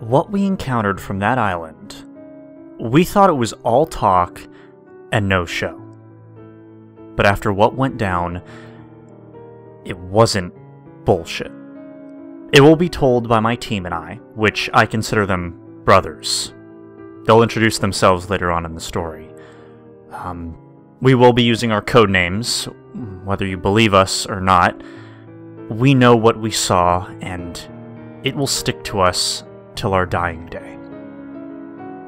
what we encountered from that island, we thought it was all talk and no show. But after what went down, it wasn't bullshit. It will be told by my team and I, which I consider them brothers. They'll introduce themselves later on in the story. We will be using our code names, whether you believe us or not. We know what we saw, and it will stick to us till our dying day.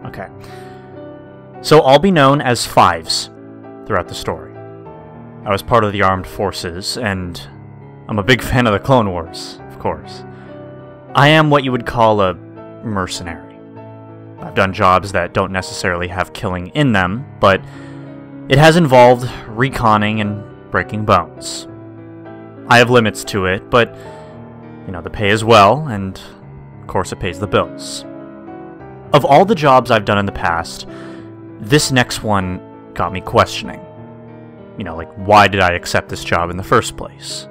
Okay. So I'll be known as Fives throughout the story. I was part of the armed forces, and I'm a big fan of the Clone Wars, of course. I am what you would call a mercenary. I've done jobs that don't necessarily have killing in them, but it has involved reconning and breaking bones. I have limits to it, but, the pay is well, and of course it pays the bills. Of all the jobs I've done in the past, this next one got me questioning. Why did I accept this job in the first place?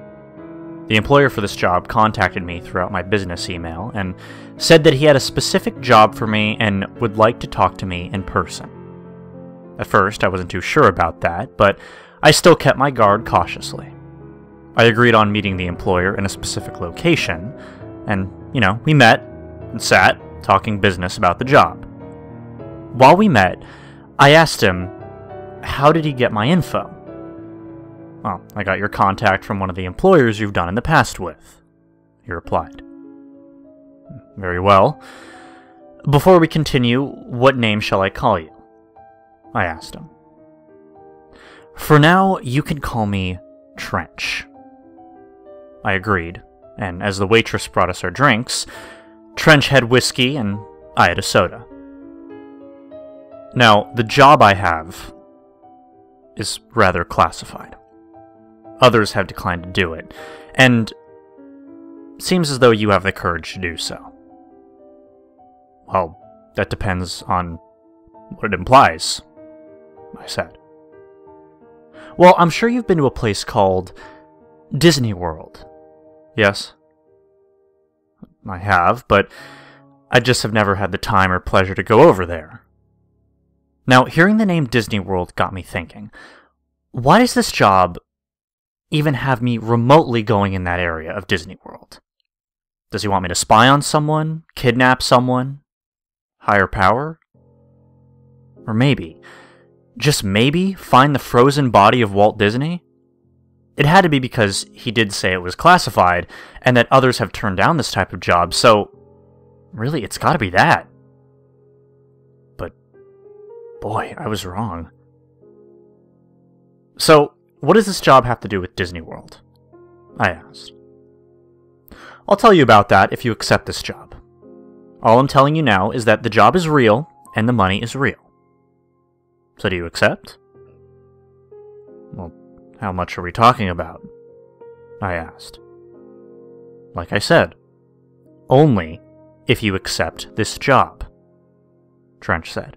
The employer for this job contacted me throughout my business email and said that he had a specific job for me and would like to talk to me in person. At first, I wasn't too sure about that, but I still kept my guard cautiously. I agreed on meeting the employer in a specific location, and, we met and sat, talking business about the job. While we met, I asked him, how did he get my info? Well, I got your contact from one of the employers you've done in the past with, he replied. Very well. Before we continue, what name shall I call you? I asked him. For now, you can call me Trench. I agreed, and as the waitress brought us our drinks, Trench had whiskey and I had a soda. Now, the job I have is rather classified. Others have declined to do it, and seems as though you have the courage to do so. Well, that depends on what it implies, I said. Well, I'm sure you've been to a place called Disney World, yes? I have, but I just have never had the time or pleasure to go over there. Now, hearing the name Disney World got me thinking, why does this job even have me remotely going in that area of Disney World? Does he want me to spy on someone? Kidnap someone? Higher power? Or maybe, just maybe, find the frozen body of Walt Disney? It had to be because he did say it was classified, and that others have turned down this type of job, so really, it's gotta be that. But, boy, I was wrong. So, what does this job have to do with Disney World? I asked. I'll tell you about that if you accept this job. All I'm telling you now is that the job is real, and the money is real. So do you accept? Well, how much are we talking about? I asked. Like I said, only if you accept this job, Trench said.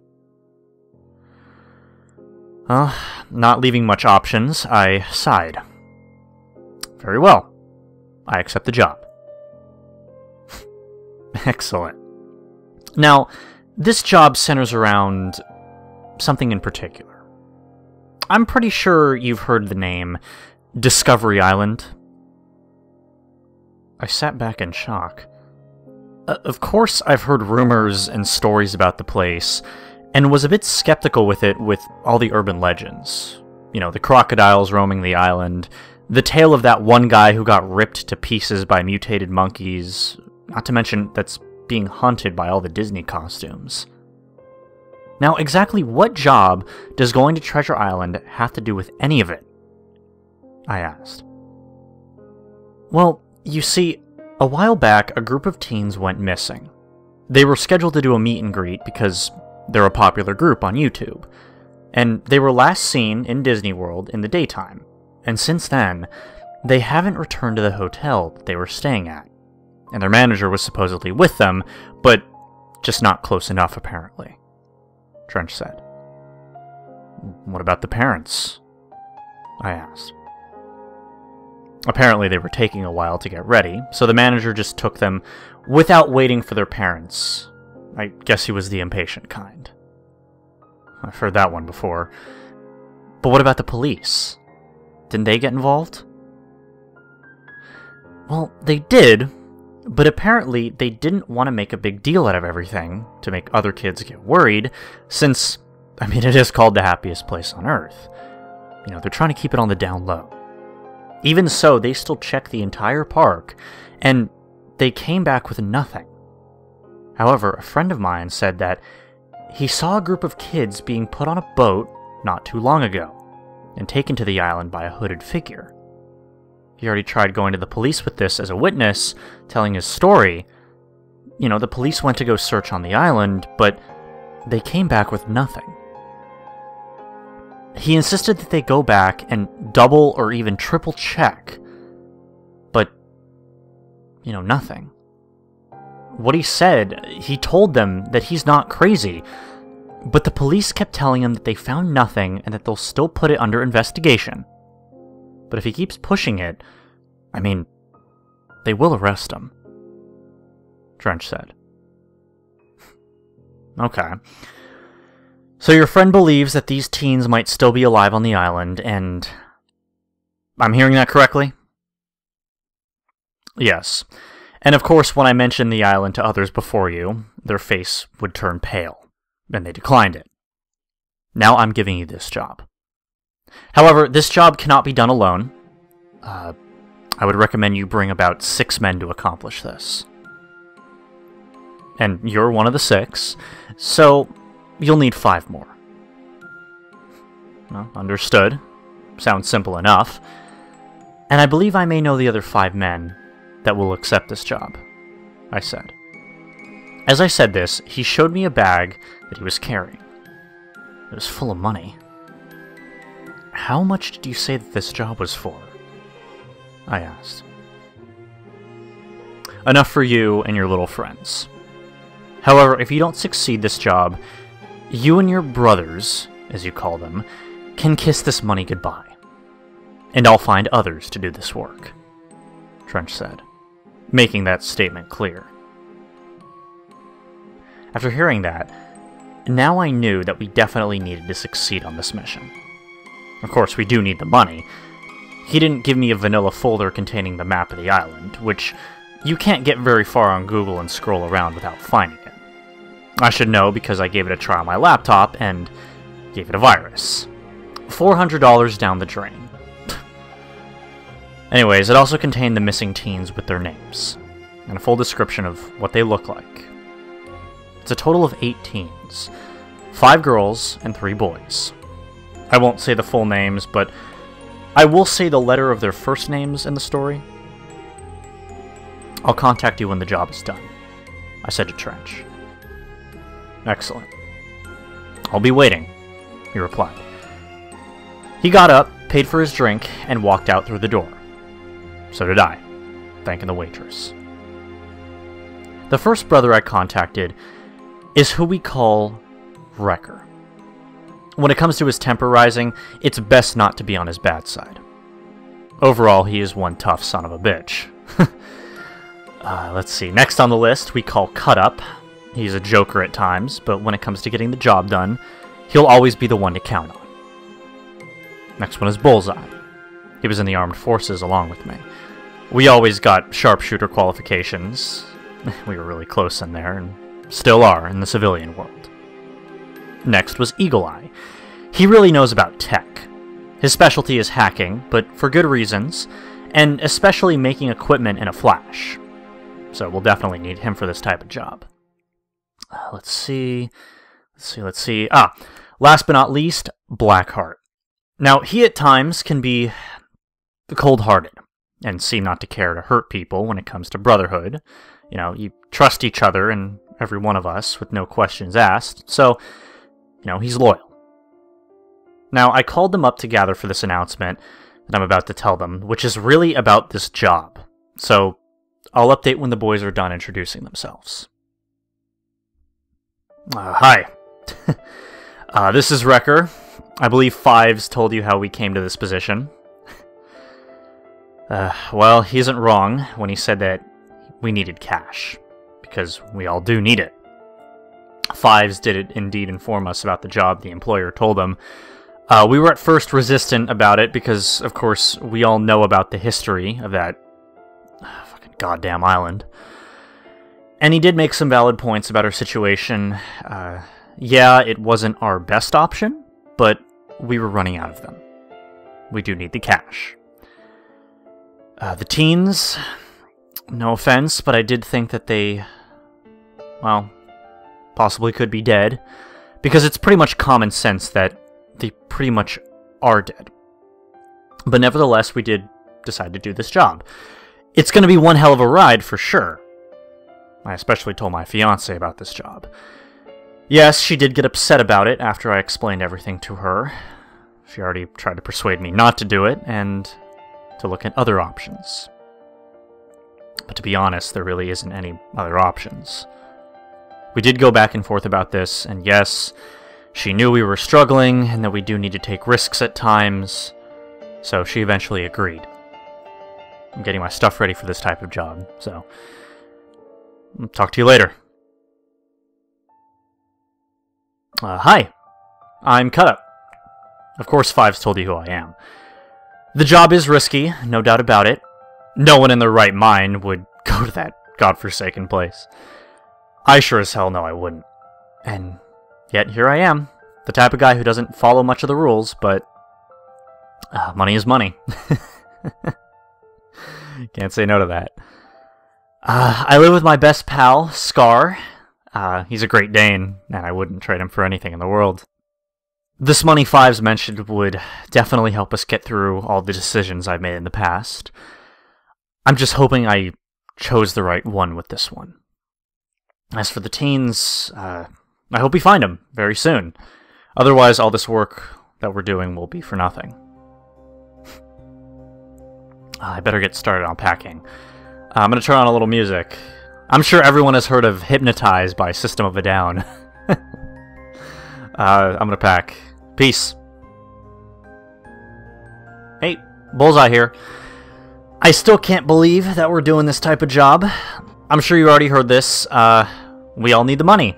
Not leaving much options, I sighed. Very well. I accept the job. Excellent. Now, this job centers around something in particular. I'm pretty sure you've heard the name Discovery Island. I sat back in shock. Of course, I've heard rumors and stories about the place, and was a bit skeptical with it with all the urban legends. The crocodiles roaming the island, the tale of that one guy who got ripped to pieces by mutated monkeys, not to mention that's being hunted by all the Disney costumes. Now, exactly what job does going to Treasure Island have to do with any of it? I asked. Well, you see, a while back, a group of teens went missing. They were scheduled to do a meet and greet because they're a popular group on YouTube, and they were last seen in Disney World in the daytime, and since then, they haven't returned to the hotel that they were staying at, and their manager was supposedly with them, but just not close enough apparently, Trench said. What about the parents? I asked. Apparently they were taking a while to get ready, so the manager just took them without waiting for their parents, I guess he was the impatient kind. I've heard that one before. But what about the police? Didn't they get involved? Well, they did, but apparently they didn't want to make a big deal out of everything to make other kids get worried, since, I mean, it is called the happiest place on Earth. You know, they're trying to keep it on the down low. Even so, they still checked the entire park, and they came back with nothing. However, a friend of mine said that he saw a group of kids being put on a boat not too long ago, and taken to the island by a hooded figure. He already tried going to the police with this as a witness, telling his story. You know, the police went to go search on the island, but they came back with nothing. He insisted that they go back and double or even triple check, but, you know, nothing. What he said, he told them that he's not crazy, but the police kept telling him that they found nothing and that they'll still put it under investigation. But if he keeps pushing it, I mean, they will arrest him, Trench said. Okay. So your friend believes that these teens might still be alive on the island, and I'm hearing that correctly? Yes. And of course, when I mentioned the island to others before you, their face would turn pale, and they declined it. Now I'm giving you this job. However, this job cannot be done alone. I would recommend you bring about 6 men to accomplish this. And you're one of the 6, so you'll need 5 more. Well, understood. Sounds simple enough. And I believe I may know the other 5 men that will accept this job, I said. As I said this, he showed me a bag that he was carrying. It was full of money. How much did you say that this job was for? I asked. Enough for you and your little friends. However, if you don't succeed this job, you and your brothers, as you call them, can kiss this money goodbye. And I'll find others to do this work, Trench said, making that statement clear. After hearing that, now I knew that we definitely needed to succeed on this mission. Of course, we do need the money. He didn't give me a vanilla folder containing the map of the island, which you can't get very far on Google and scroll around without finding it. I should know because I gave it a try on my laptop and gave it a virus. $400 down the drain. Anyways, it also contained the missing teens with their names, and a full description of what they look like. It's a total of 8 teens, 5 girls and 3 boys. I won't say the full names, but I will say the letter of their first names in the story. I'll contact you when the job is done, I said to Trench. Excellent. I'll be waiting, he replied. He got up, paid for his drink, and walked out through the door. So did I, thanking the waitress. The first brother I contacted is who we call Wrecker. When it comes to his temper rising, it's best not to be on his bad side. Overall, he is one tough son of a bitch. Let's see. Next on the list, we call Cut Up. He's a joker at times, but when it comes to getting the job done, he'll always be the one to count on. Next one is Bullseye. He was in the armed forces along with me. We always got sharpshooter qualifications. We were really close in there, and still are in the civilian world. Next was Eagle Eye. He really knows about tech. His specialty is hacking, but for good reasons, and especially making equipment in a flash. So we'll definitely need him for this type of job. Let's see. Last but not least, Blackheart. Now, he at times can be cold-hearted, and seem not to care to hurt people when it comes to brotherhood. You know, you trust each other, and every one of us, with no questions asked, so, you know, he's loyal. Now, I called them up to gather for this announcement that I'm about to tell them, which is really about this job. So, I'll update when the boys are done introducing themselves. Hi. This is Wrecker. I believe Fives told you how we came to this position. Well, he isn't wrong when he said that we needed cash, because we all do need it. Fives did indeed inform us about the job the employer told them. We were at first resistant about it because, of course, we all know about the history of that fucking goddamn island. And he did make some valid points about our situation. Yeah, it wasn't our best option, but we were running out of them. We do need the cash. The teens, no offense, but I did think that they, well, possibly could be dead, because it's pretty much common sense that they pretty much are dead. But nevertheless, we did decide to do this job. It's going to be one hell of a ride for sure. I especially told my fiancée about this job. Yes, she did get upset about it after I explained everything to her. She already tried to persuade me not to do it, and to look at other options. But to be honest, there really isn't any other options. We did go back and forth about this, and yes, she knew we were struggling, and that we do need to take risks at times, so she eventually agreed. I'm getting my stuff ready for this type of job, so I'll talk to you later. Hi, I'm Cut Up. Of course, Fives told you who I am. The job is risky, no doubt about it. No one in their right mind would go to that godforsaken place. I sure as hell know I wouldn't. And yet here I am, the type of guy who doesn't follow much of the rules, but money is money. Can't say no to that. I live with my best pal, Scar. He's a Great Dane, and I wouldn't trade him for anything in the world. This money Fives mentioned would definitely help us get through all the decisions I've made in the past. I'm just hoping I chose the right one with this one. As for the teens, I hope we find them very soon. Otherwise, all this work that we're doing will be for nothing. I better get started on packing. I'm going to turn on a little music. I'm sure everyone has heard of Hypnotize by System of a Down. I'm going to pack. Peace. Hey, Bullseye here. I still can't believe that we're doing this type of job. I'm sure you already heard this. We all need the money.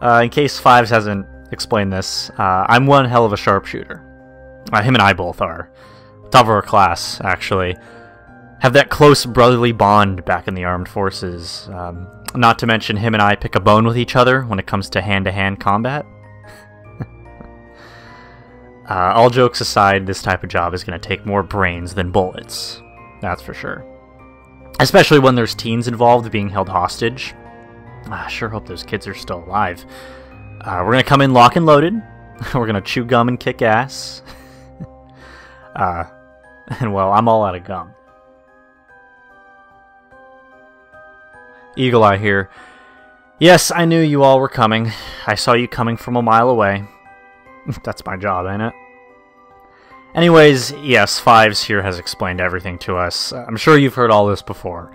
In case Fives hasn't explained this, I'm one hell of a sharpshooter. Him and I both are. Top of our class, actually. Have that close brotherly bond back in the armed forces. Not to mention him and I pick a bone with each other when it comes to hand-to-hand combat. All jokes aside, this type of job is going to take more brains than bullets. That's for sure. Especially when there's teens involved being held hostage. I sure hope those kids are still alive. We're going to come in lock and loaded. We're going to chew gum and kick ass. And well, I'm all out of gum. Eagle Eye here. Yes, I knew you all were coming. I saw you coming from a mile away. That's my job, ain't it? Anyways, yes, Fives here has explained everything to us. I'm sure you've heard all this before.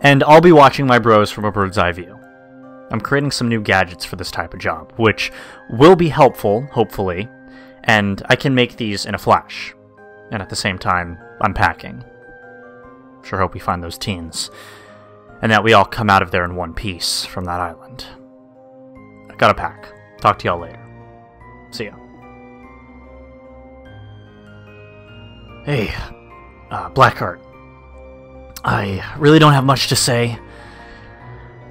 And I'll be watching my bros from a bird's eye view. I'm creating some new gadgets for this type of job, which will be helpful, hopefully, and I can make these in a flash. And at the same time, I'm packing. Sure hope we find those teens. And that we all come out of there in one piece from that island. I gotta pack. Talk to y'all later. See ya. Hey, Blackheart. I really don't have much to say.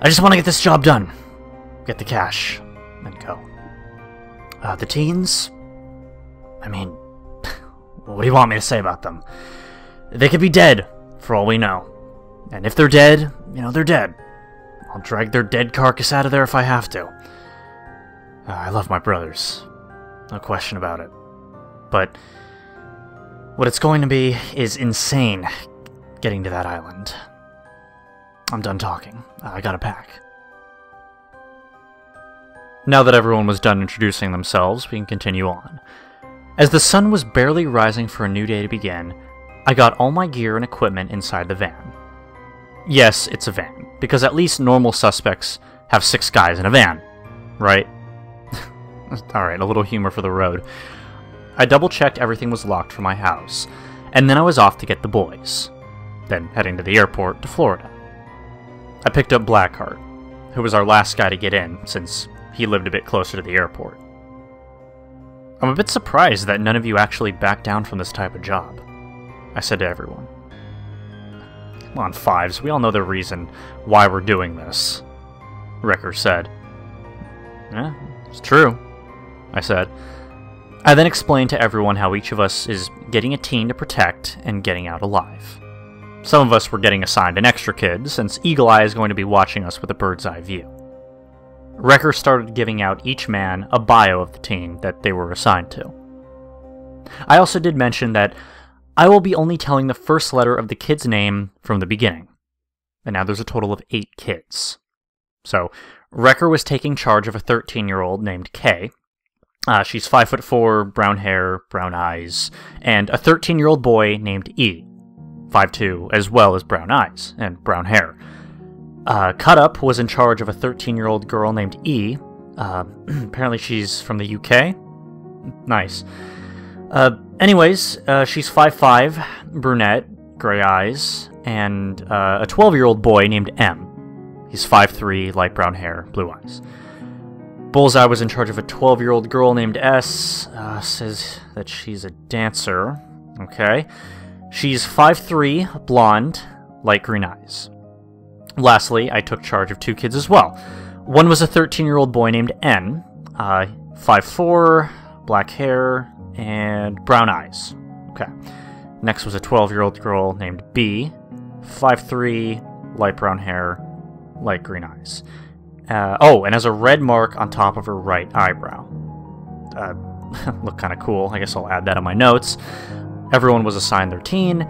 I just want to get this job done. Get the cash. And go. The teens? I mean, what do you want me to say about them? They could be dead, for all we know. And if they're dead, you know, they're dead. I'll drag their dead carcass out of there if I have to. I love my brothers. No question about it. But what it's going to be is insane getting to that island. I'm done talking. I gotta pack. Now that everyone was done introducing themselves, we can continue on. As the sun was barely rising for a new day to begin, I got all my gear and equipment inside the van. Yes, it's a van, because at least normal suspects have 6 guys in a van, right? Alright, a little humor for the road. I double-checked everything was locked for my house, and then I was off to get the boys. Then heading to the airport to Florida. I picked up Blackheart. who was our last guy to get in, since he lived a bit closer to the airport. I'm a bit surprised that none of you actually backed down from this type of job, I said to everyone. Come on, Fives, we all know the reason why we're doing this, Wrecker said. Yeah, it's true, I said. I then explained to everyone how each of us is getting a teen to protect and getting out alive. Some of us were getting assigned an extra kid, since Eagle Eye is going to be watching us with a bird's eye view. Wrecker started giving out each man a bio of the teen that they were assigned to. I also did mention that I will be only telling the first letter of the kid's name from the beginning. And now there's a total of 8 kids. So, Wrecker was taking charge of a 13-year-old named Kay. She's 5'4", brown hair, brown eyes, and a 13-year-old boy named E, 5'2", as well as brown eyes and brown hair. Cut Up was in charge of a 13-year-old girl named E. Apparently she's from the UK. Nice. Anyways, she's 5'5", brunette, gray eyes, and a 12-year-old boy named M. He's 5'3", light brown hair, blue eyes. Bullseye was in charge of a 12-year-old girl named S. Says that she's a dancer. Okay. She's 5'3", blonde, light green eyes. Lastly, I took charge of 2 kids as well. One was a 13-year-old boy named N, 5'4", black hair, and brown eyes. Okay. Next was a 12-year-old girl named B, 5'3", light brown hair, light green eyes. And has a red mark on top of her right eyebrow. Look kind of cool. I guess I'll add that on my notes. Everyone was assigned their teen,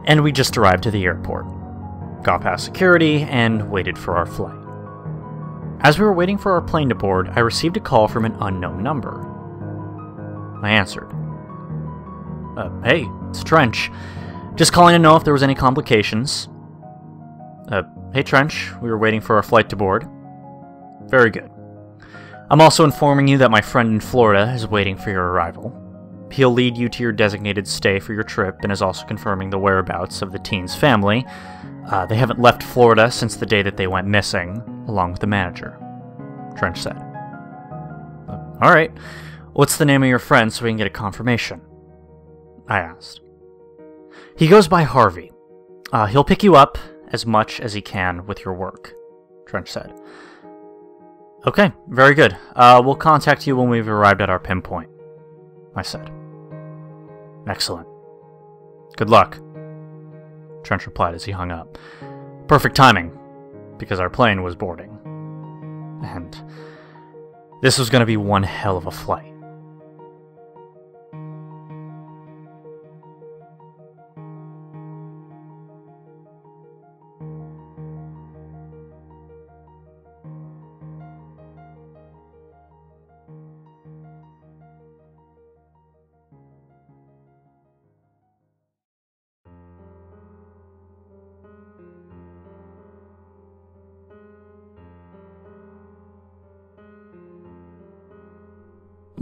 and we just arrived to the airport. Got past security, and waited for our flight. As we were waiting for our plane to board, I received a call from an unknown number. I answered. Hey, it's Trench. Just calling to know if there was any complications. Hey Trench, we were waiting for our flight to board. Very good. I'm also informing you that my friend in Florida is waiting for your arrival. He'll lead you to your designated stay for your trip and is also confirming the whereabouts of the teen's family. They haven't left Florida since the day that they went missing, along with the manager, Trench said. Alright, what's the name of your friend so we can get a confirmation? I asked. He goes by Harvey. He'll pick you up as much as he can with your work, Trench said. Okay, very good. We'll contact you when we've arrived at our pinpoint, I said. Excellent. Good luck, Trench replied as he hung up. Perfect timing, because our plane was boarding. And this was going to be one hell of a flight.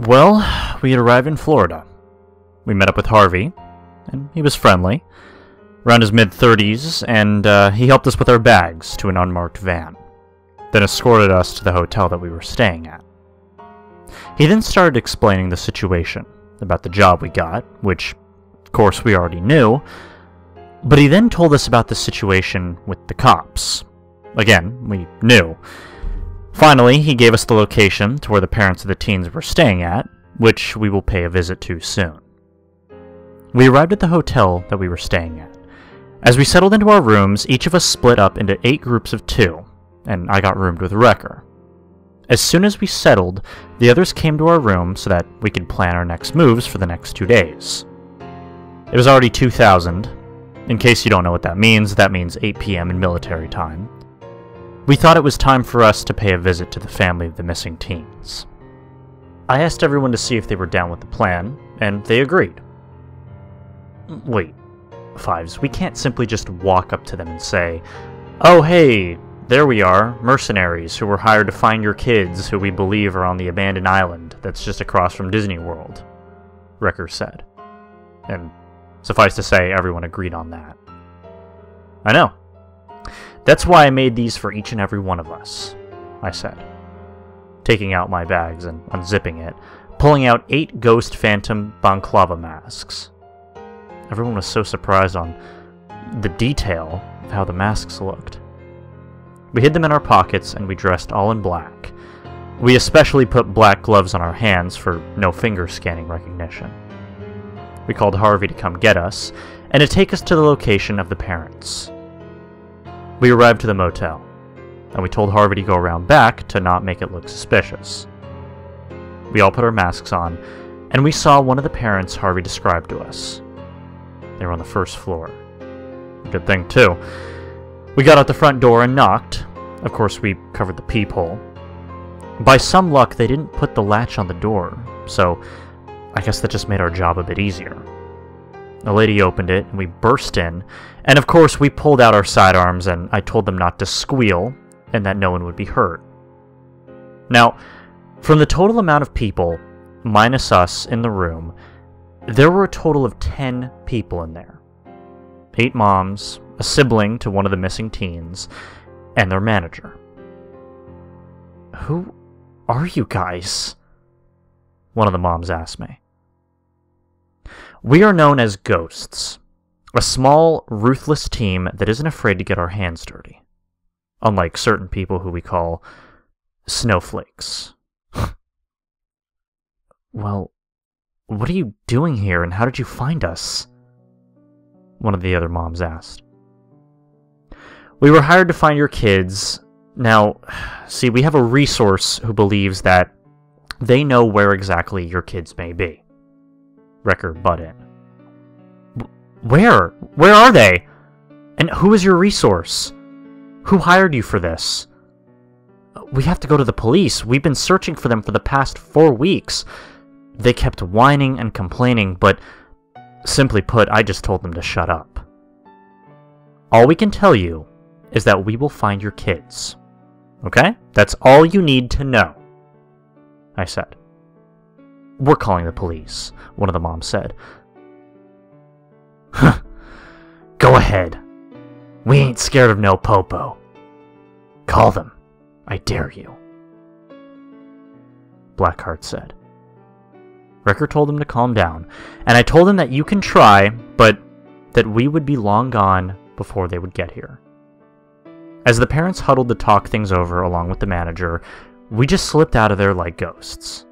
Well, we had arrived in Florida. We met up with Harvey, and he was friendly, around his mid-30s, and he helped us with our bags to an unmarked van, then escorted us to the hotel that we were staying at. He then started explaining the situation, about the job we got, which, of course, we already knew, but he then told us about the situation with the cops. Again, we knew. Finally, he gave us the location to where the parents of the teens were staying at, which we will pay a visit to soon. We arrived at the hotel that we were staying at. As we settled into our rooms, each of us split up into 8 groups of 2, and I got roomed with Wrecker. As soon as we settled, the others came to our room so that we could plan our next moves for the next 2 days. It was already 2000. In case you don't know what that means 8 p.m. in military time. We thought it was time for us to pay a visit to the family of the missing teens. I asked everyone to see if they were down with the plan, and they agreed. Wait, Fives, we can't simply just walk up to them and say, "Oh hey, there we are, mercenaries who were hired to find your kids who we believe are on the abandoned island that's just across from Disney World," Wrecker said. And suffice to say, everyone agreed on that. I know. That's why I made these for each and every one of us, I said, taking out my bags and unzipping it, pulling out 8 Ghost Phantom balaclava masks. Everyone was so surprised on the detail of how the masks looked. We hid them in our pockets and we dressed all in black. We especially put black gloves on our hands for no finger scanning recognition. We called Harvey to come get us, and to take us to the location of the parents. We arrived to the motel, and we told Harvey to go around back to not make it look suspicious. We all put our masks on, and we saw one of the parents Harvey described to us. They were on the first floor. Good thing, too. We got out the front door and knocked. Of course, we covered the peephole. By some luck, they didn't put the latch on the door, so I guess that just made our job a bit easier. A lady opened it, and we burst in, and of course we pulled out our sidearms, and I told them not to squeal, and that no one would be hurt. Now, from the total amount of people, minus us in the room, there were a total of 10 people in there. 8 moms, a sibling to one of the missing teens, and their manager. "Who are you guys?" one of the moms asked me. "We are known as Ghosts, a small, ruthless team that isn't afraid to get our hands dirty. Unlike certain people who we call snowflakes." "Well, what are you doing here and how did you find us?" one of the other moms asked. "We were hired to find your kids. Now, see, we have a resource who believes that they know where exactly your kids may be." Wrecker butt in. Where? Where are they? And who is your resource? Who hired you for this?" "We have to go to the police. We've been searching for them for the past 4 weeks. They kept whining and complaining, but simply put, I just told them to shut up. All we can tell you is that we will find your kids. Okay? That's all you need to know," I said. "We're calling the police," one of the moms said. "Go ahead. We ain't scared of no popo. Call them. I dare you," Blackheart said. Wrecker told him to calm down, and I told him that you can try, but that we would be long gone before they would get here. As the parents huddled to talk things over along with the manager, we just slipped out of there like ghosts.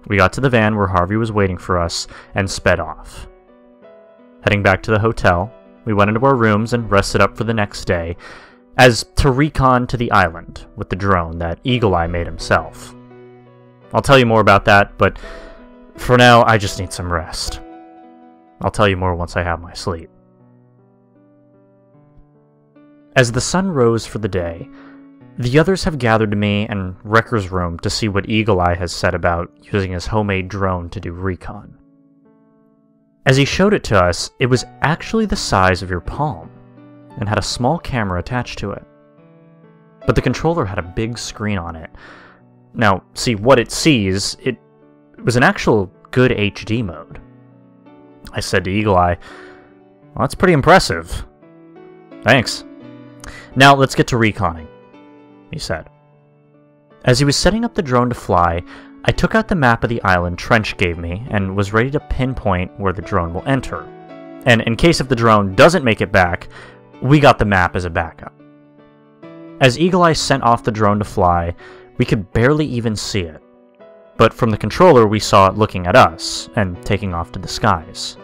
We got to the van where Harvey was waiting for us and sped off. Heading back to the hotel, we went into our rooms and rested up for the next day, as to recon to the island with the drone that Eagle Eye made himself. I'll tell you more about that, but for now, I just need some rest. I'll tell you more once I have my sleep. As the sun rose for the day, the others have gathered to me and Wrecker's room to see what Eagle Eye has said about using his homemade drone to do recon. As he showed it to us, it was actually the size of your palm, and had a small camera attached to it. But the controller had a big screen on it. Now, see, what it sees, it was an actual good HD mode. I said to Eagle Eye, "Well, that's pretty impressive." "Thanks. Now, let's get to reconning," he said. As he was setting up the drone to fly, I took out the map of the island Trench gave me and was ready to pinpoint where the drone will enter. And in case if the drone doesn't make it back, we got the map as a backup. As Eagle Eye sent off the drone to fly, we could barely even see it. But from the controller, we saw it looking at us and taking off to the skies.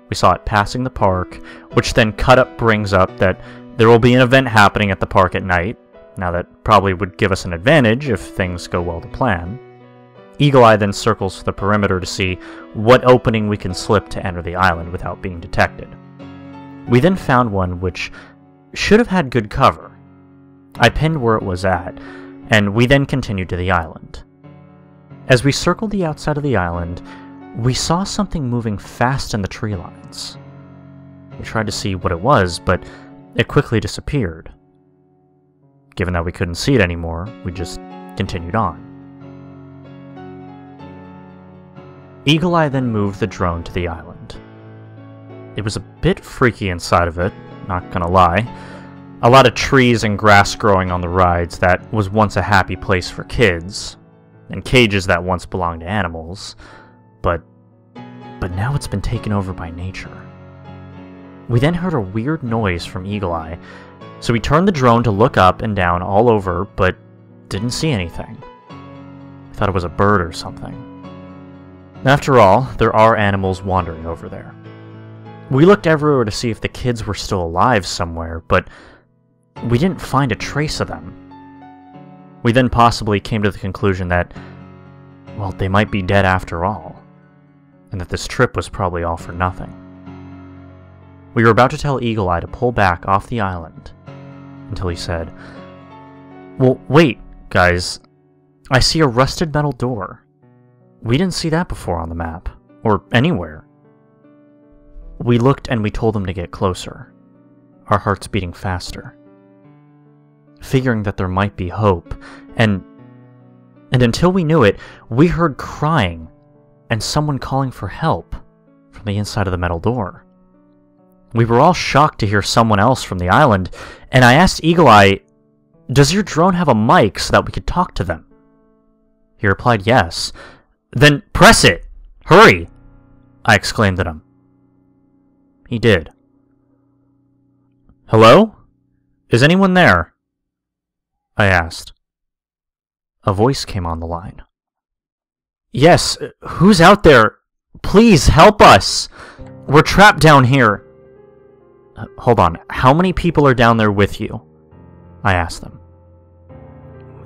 We saw it passing the park, which then brings up that there will be an event happening at the park at night. Now that probably would give us an advantage if things go well to plan. Eagle Eye then circles the perimeter to see what opening we can slip to enter the island without being detected. We then found one which should have had good cover. I pinned where it was at, and we then continued to the island. As we circled the outside of the island, we saw something moving fast in the tree lines. We tried to see what it was, but it quickly disappeared. Given that we couldn't see it anymore, we just continued on. Eagle Eye then moved the drone to the island. It was a bit freaky inside of it, not gonna lie. A lot of trees and grass growing on the rides that was once a happy place for kids, and cages that once belonged to animals, but now it's been taken over by nature. We then heard a weird noise from Eagle Eye, so we turned the drone to look up and down all over, but didn't see anything. I thought it was a bird or something. After all, there are animals wandering over there. We looked everywhere to see if the kids were still alive somewhere, but we didn't find a trace of them. We then possibly came to the conclusion that, well, they might be dead after all, and that this trip was probably all for nothing. We were about to tell Eagle Eye to pull back off the island, until he said, "Well, wait, guys, I see a rusted metal door. We didn't see that before on the map, or anywhere." We looked and we told them to get closer, our hearts beating faster, figuring that there might be hope, and until we knew it, we heard crying and someone calling for help from the inside of the metal door. We were all shocked to hear someone else from the island, and I asked Eagle Eye, "Does your drone have a mic so that we could talk to them?" He replied yes. "Then press it! Hurry!" I exclaimed at him. He did. "Hello? Is anyone there?" I asked. A voice came on the line. "Yes, who's out there? Please help us! We're trapped down here." Hold on, how many people are down there with you?" I asked them.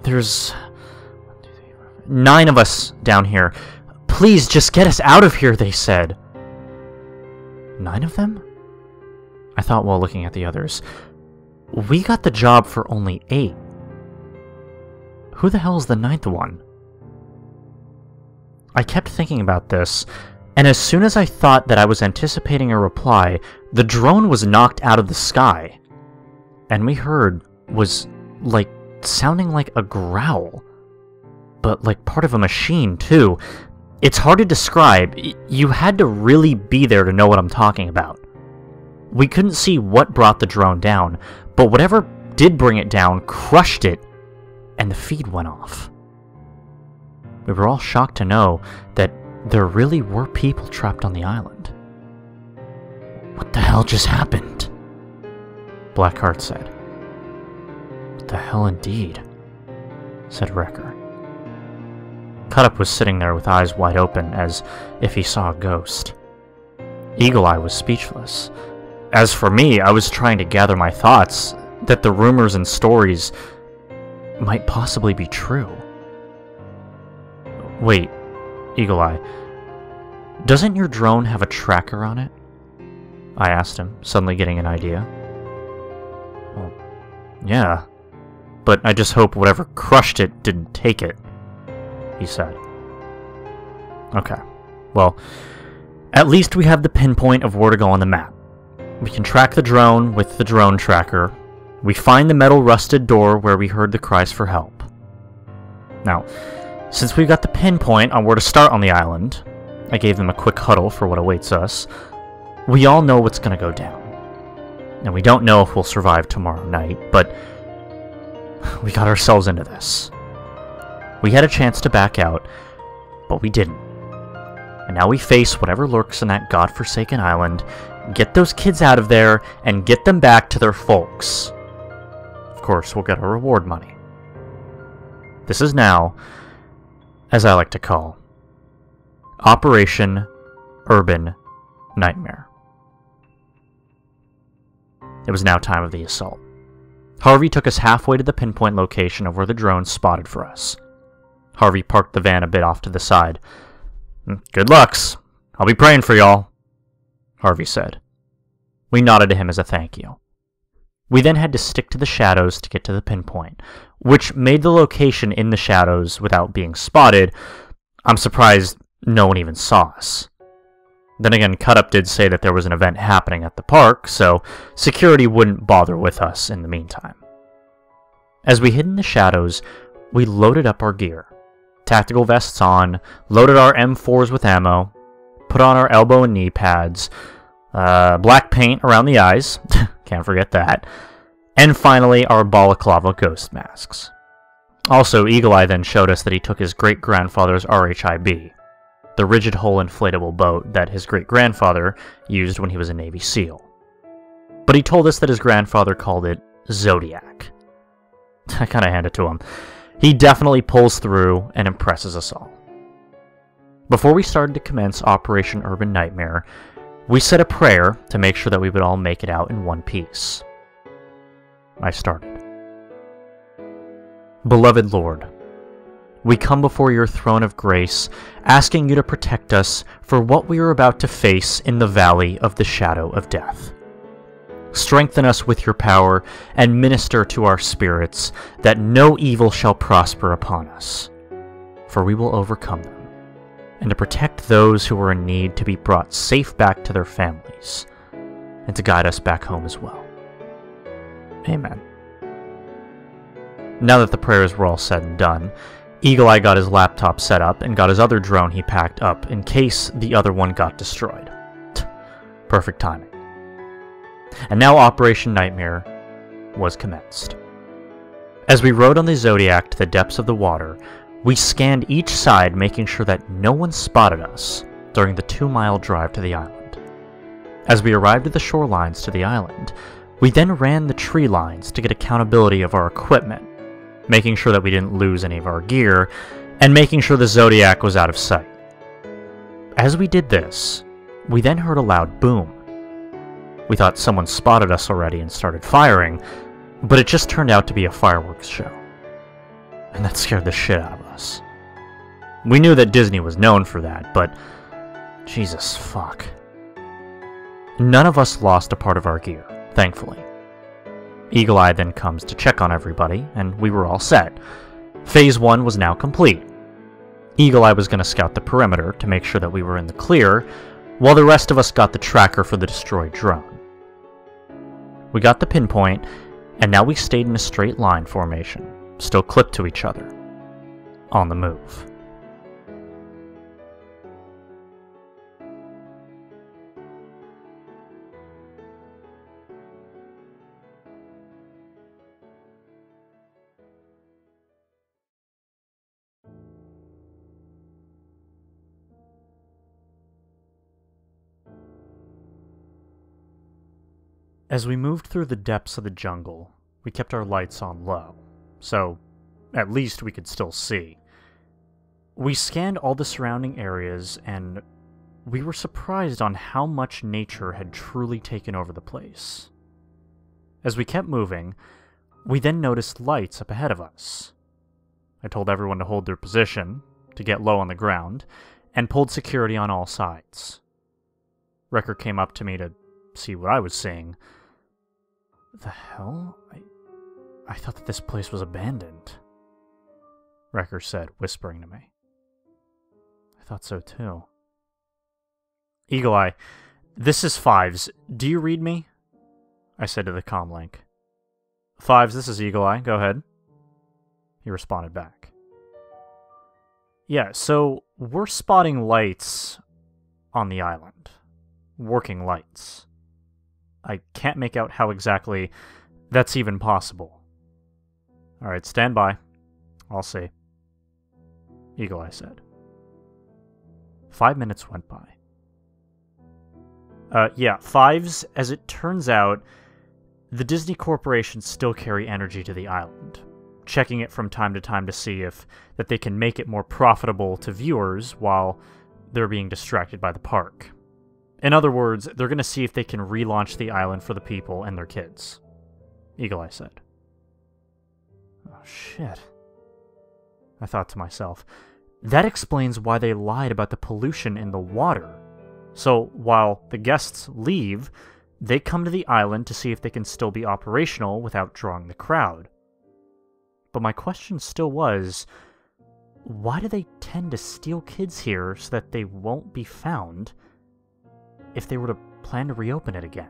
"There's 9 of us down here. Please, just get us out of here," they said. 9 of them? I thought while looking at the others. We got the job for only 8. Who the hell is the 9th one? I kept thinking about this, and as soon as I thought that I was anticipating a reply, the drone was knocked out of the sky. And we heard was, like, sounding like a growl. But like part of a machine, too. It's hard to describe. You had to really be there to know what I'm talking about. We couldn't see what brought the drone down, but whatever did bring it down crushed it, and the feed went off. We were all shocked to know that there really were people trapped on the island. "What the hell just happened?" Blackheart said. "What the hell indeed," said Wrecker. Cutup was sitting there with eyes wide open, as if he saw a ghost. Eagle Eye was speechless. As for me, I was trying to gather my thoughts, that the rumors and stories might possibly be true. "Wait, Eagle Eye, doesn't your drone have a tracker on it?" I asked him, suddenly getting an idea. "Well, yeah, but I just hope whatever crushed it didn't take it," he said. "Okay, well, at least we have the pinpoint of where to go on the map. We can track the drone with the drone tracker. We find the metal rusted door where we heard the cries for help. Now, since we've got the pinpoint on where to start on the island," I gave them a quick huddle for what awaits us, "we all know what's going to go down. And we don't know if we'll survive tomorrow night, but we got ourselves into this. We had a chance to back out, but we didn't. And now we face whatever lurks in that godforsaken island, get those kids out of there, and get them back to their folks. Of course, we'll get our reward money. This is now, as I like to call, Operation Urban Nightmare." It was now time of the assault. Harvey took us halfway to the pinpoint location of where the drone spotted for us. Harvey parked the van a bit off to the side. "Good lucks. I'll be praying for y'all," Harvey said. We nodded to him as a thank you. We then had to stick to the shadows to get to the pinpoint, which made the location in the shadows without being spotted. I'm surprised no one even saw us. Then again, Cutup did say that there was an event happening at the park, so security wouldn't bother with us in the meantime. As we hid in the shadows, we loaded up our gear. Tactical vests on, loaded our M4s with ammo, put on our elbow and knee pads, black paint around the eyes, can't forget that, And finally, our balaclava ghost masks. Also, Eagle Eye then showed us that he took his great-grandfather's RHIB, the rigid hull inflatable boat that his great-grandfather used when he was a Navy SEAL. But he told us that his grandfather called it Zodiac. I kinda hand it to him. He definitely pulls through and impresses us all. Before we started to commence Operation Urban Nightmare, we said a prayer to make sure that we would all make it out in one piece. I started. Beloved Lord, we come before your throne of grace, asking you to protect us for what we are about to face in the valley of the shadow of death. Strengthen us with your power, and minister to our spirits, that no evil shall prosper upon us, for we will overcome them, and to protect those who are in need to be brought safe back to their families, and to guide us back home as well. Amen. Now that the prayers were all said and done, Eagle Eye got his laptop set up and got his other drone he packed up in case the other one got destroyed. Perfect timing. And now Operation Nightmare was commenced. As we rode on the Zodiac to the depths of the water, we scanned each side, making sure that no one spotted us during the 2-mile drive to the island. As we arrived at the shorelines to the island, we then ran the tree lines to get accountability of our equipment, making sure that we didn't lose any of our gear, and making sure the Zodiac was out of sight. As we did this, we then heard a loud boom. We thought someone spotted us already and started firing, but it just turned out to be a fireworks show. And that scared the shit out of us. We knew that Disney was known for that, but Jesus fuck. None of us lost a part of our gear, thankfully. Eagle Eye then comes to check on everybody, and we were all set. Phase 1 was now complete. Eagle Eye was going to scout the perimeter to make sure that we were in the clear, while the rest of us got the tracker for the destroyed drone. We got the pinpoint, and now we stayed in a straight line formation, still clipped to each other, on the move. As we moved through the depths of the jungle, we kept our lights on low, so at least we could still see. We scanned all the surrounding areas, and we were surprised on how much nature had truly taken over the place. As we kept moving, we then noticed lights up ahead of us. I told everyone to hold their position, to get low on the ground, and pulled security on all sides. Wrecker came up to me to see what I was seeing. The hell? I thought that this place was abandoned, Wrecker said, whispering to me. I thought so too. Eagle Eye, this is Fives. Do you read me? I said to the comlink. Fives, this is Eagle Eye. Go ahead. He responded back. Yeah, so we're spotting lights on the island. Working lights. I can't make out how exactly that's even possible. Alright, stand by. I'll see. Eagle Eye said. 5 minutes went by. Yeah, Fives, as it turns out, the Disney Corporation still carry energy to the island, checking it from time to time to see if that they can make it more profitable to viewers while they're being distracted by the park. In other words, they're going to see if they can relaunch the island for the people and their kids. Eagle Eye said. Oh, shit. I thought to myself, that explains why they lied about the pollution in the water. So, while the guests leave, they come to the island to see if they can still be operational without drawing the crowd. But my question still was, why do they tend to steal kids here so that they won't be found if they were to plan to reopen it again?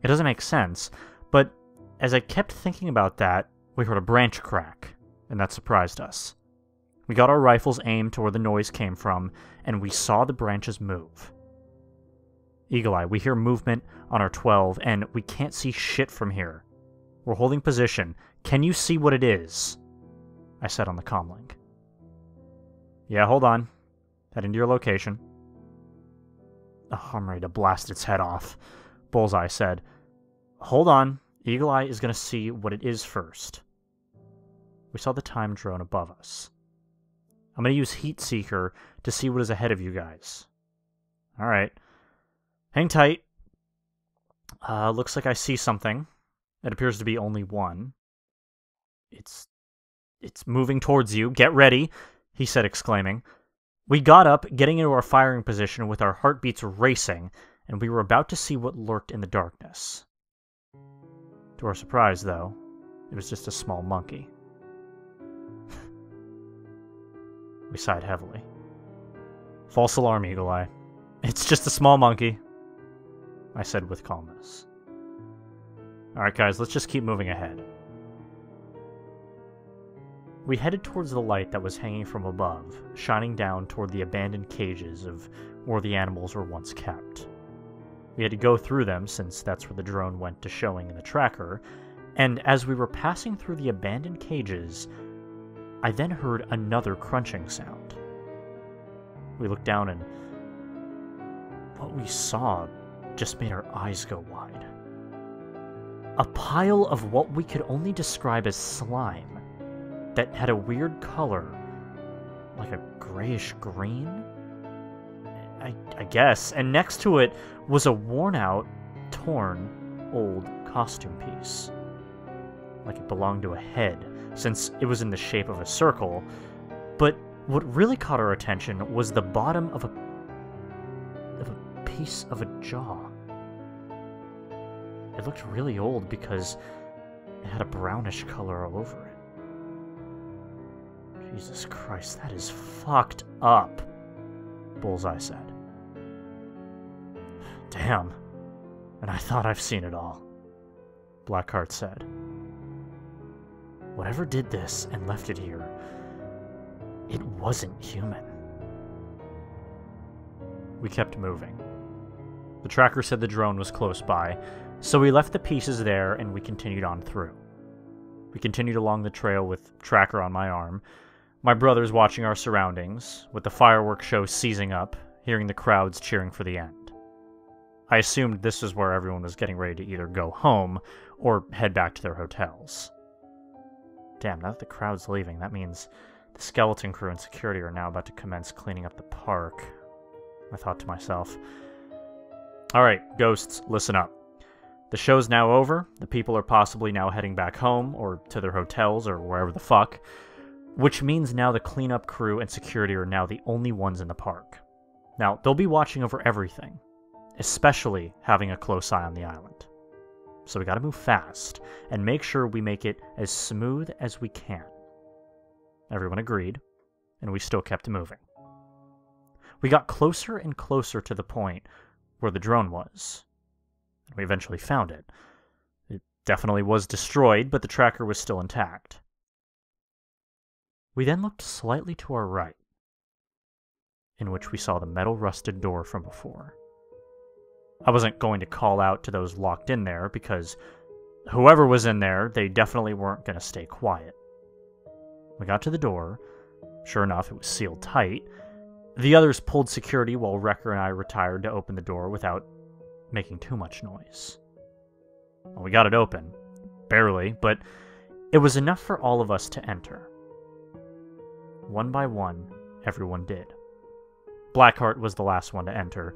It doesn't make sense, but as I kept thinking about that, we heard a branch crack, and that surprised us. We got our rifles aimed to where the noise came from, and we saw the branches move. Eagle Eye, we hear movement on our 12, and we can't see shit from here. We're holding position. Can you see what it is? I said on the comlink. Yeah, hold on. Heading to your location. Oh, I'm ready to blast its head off. Bullseye said. Hold on. Eagle Eye is going to see what it is first. We saw the time drone above us. I'm going to use Heat Seeker to see what is ahead of you guys. Alright. Hang tight. Looks like I see something. It appears to be only one. It's moving towards you. Get ready, he said, exclaiming. We got up, getting into our firing position with our heartbeats racing, and we were about to see what lurked in the darkness. To our surprise, though, it was just a small monkey. We sighed heavily. False alarm, Eagle Eye. It's just a small monkey, I said with calmness. Alright guys, let's just keep moving ahead. We headed towards the light that was hanging from above, shining down toward the abandoned cages of where the animals were once kept. We had to go through them since that's where the drone went to showing in the tracker, and as we were passing through the abandoned cages, I then heard another crunching sound. We looked down and what we saw just made our eyes go wide. A pile of what we could only describe as slime that had a weird color, like a grayish green, I guess, and next to it was a worn-out, torn, old costume piece. Like it belonged to a head, since it was in the shape of a circle, but what really caught our attention was the bottom of a piece of a jaw. It looked really old because it had a brownish color all over it. Jesus Christ, that is fucked up, Bullseye said. Damn, and I thought I've seen it all, Blackheart said. Whatever did this and left it here, it wasn't human. We kept moving. The tracker said the drone was close by, so we left the pieces there and we continued on through. We continued along the trail with tracker on my arm, my brothers watching our surroundings, with the fireworks show seizing up, hearing the crowds cheering for the end. I assumed this is where everyone was getting ready to either go home or head back to their hotels. Damn, now that the crowd's leaving, that means the skeleton crew and security are now about to commence cleaning up the park. I thought to myself, alright, ghosts, listen up. The show's now over, the people are possibly now heading back home, or to their hotels, or wherever the fuck, which means now the cleanup crew and security are now the only ones in the park. Now, they'll be watching over everything, especially having a close eye on the island. So we gotta move fast, and make sure we make it as smooth as we can. Everyone agreed, and we still kept moving. We got closer and closer to the point where the drone was. And we eventually found it. It definitely was destroyed, but the tracker was still intact. We then looked slightly to our right, in which we saw the metal rusted door from before. I wasn't going to call out to those locked in there, because whoever was in there, they definitely weren't going to stay quiet. We got to the door. Sure enough, it was sealed tight. The others pulled security while Wrecker and I retired to open the door without making too much noise. Well, we got it open. Barely, but it was enough for all of us to enter. One by one, everyone did. Blackheart was the last one to enter.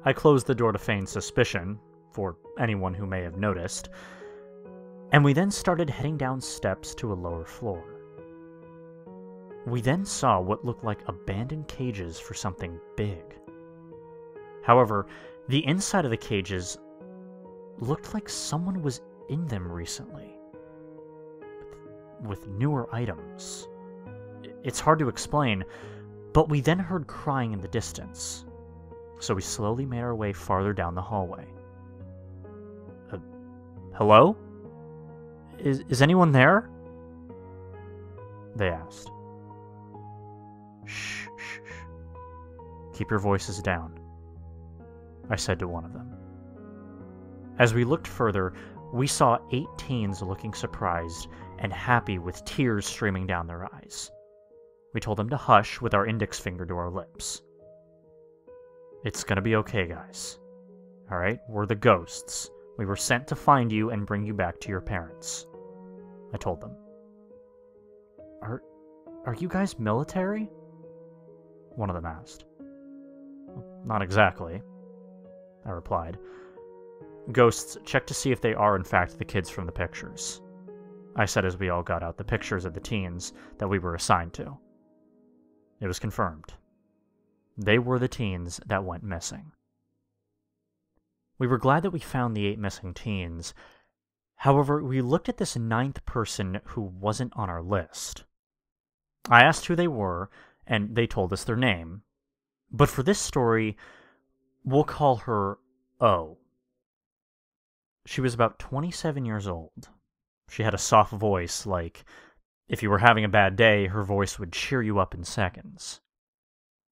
I closed the door to feign suspicion, for anyone who may have noticed, and we then started heading down steps to a lower floor. We then saw what looked like abandoned cages for something big. However, the inside of the cages looked like someone was in them recently, with newer items. It's hard to explain, but we then heard crying in the distance, so we slowly made our way farther down the hallway. Hello? Is anyone there? They asked. Shh, shh, shh. Keep your voices down, I said to one of them. As we looked further, we saw 8 teens looking surprised and happy with tears streaming down their eyes. We told them to hush with our index finger to our lips. "It's gonna be okay, guys. Alright? We're the ghosts. We were sent to find you and bring you back to your parents," I told them. Are you guys military?" one of them asked. "Not exactly," I replied. "Ghosts, check to see if they are in fact the kids from the pictures," I said as we all got out the pictures of the teens that we were assigned to. It was confirmed. They were the teens that went missing. We were glad that we found the 8 missing teens. However, we looked at this 9th person who wasn't on our list. I asked who they were, and they told us their name. But for this story, we'll call her O. She was about 27 years old. She had a soft voice, like, if you were having a bad day, her voice would cheer you up in seconds.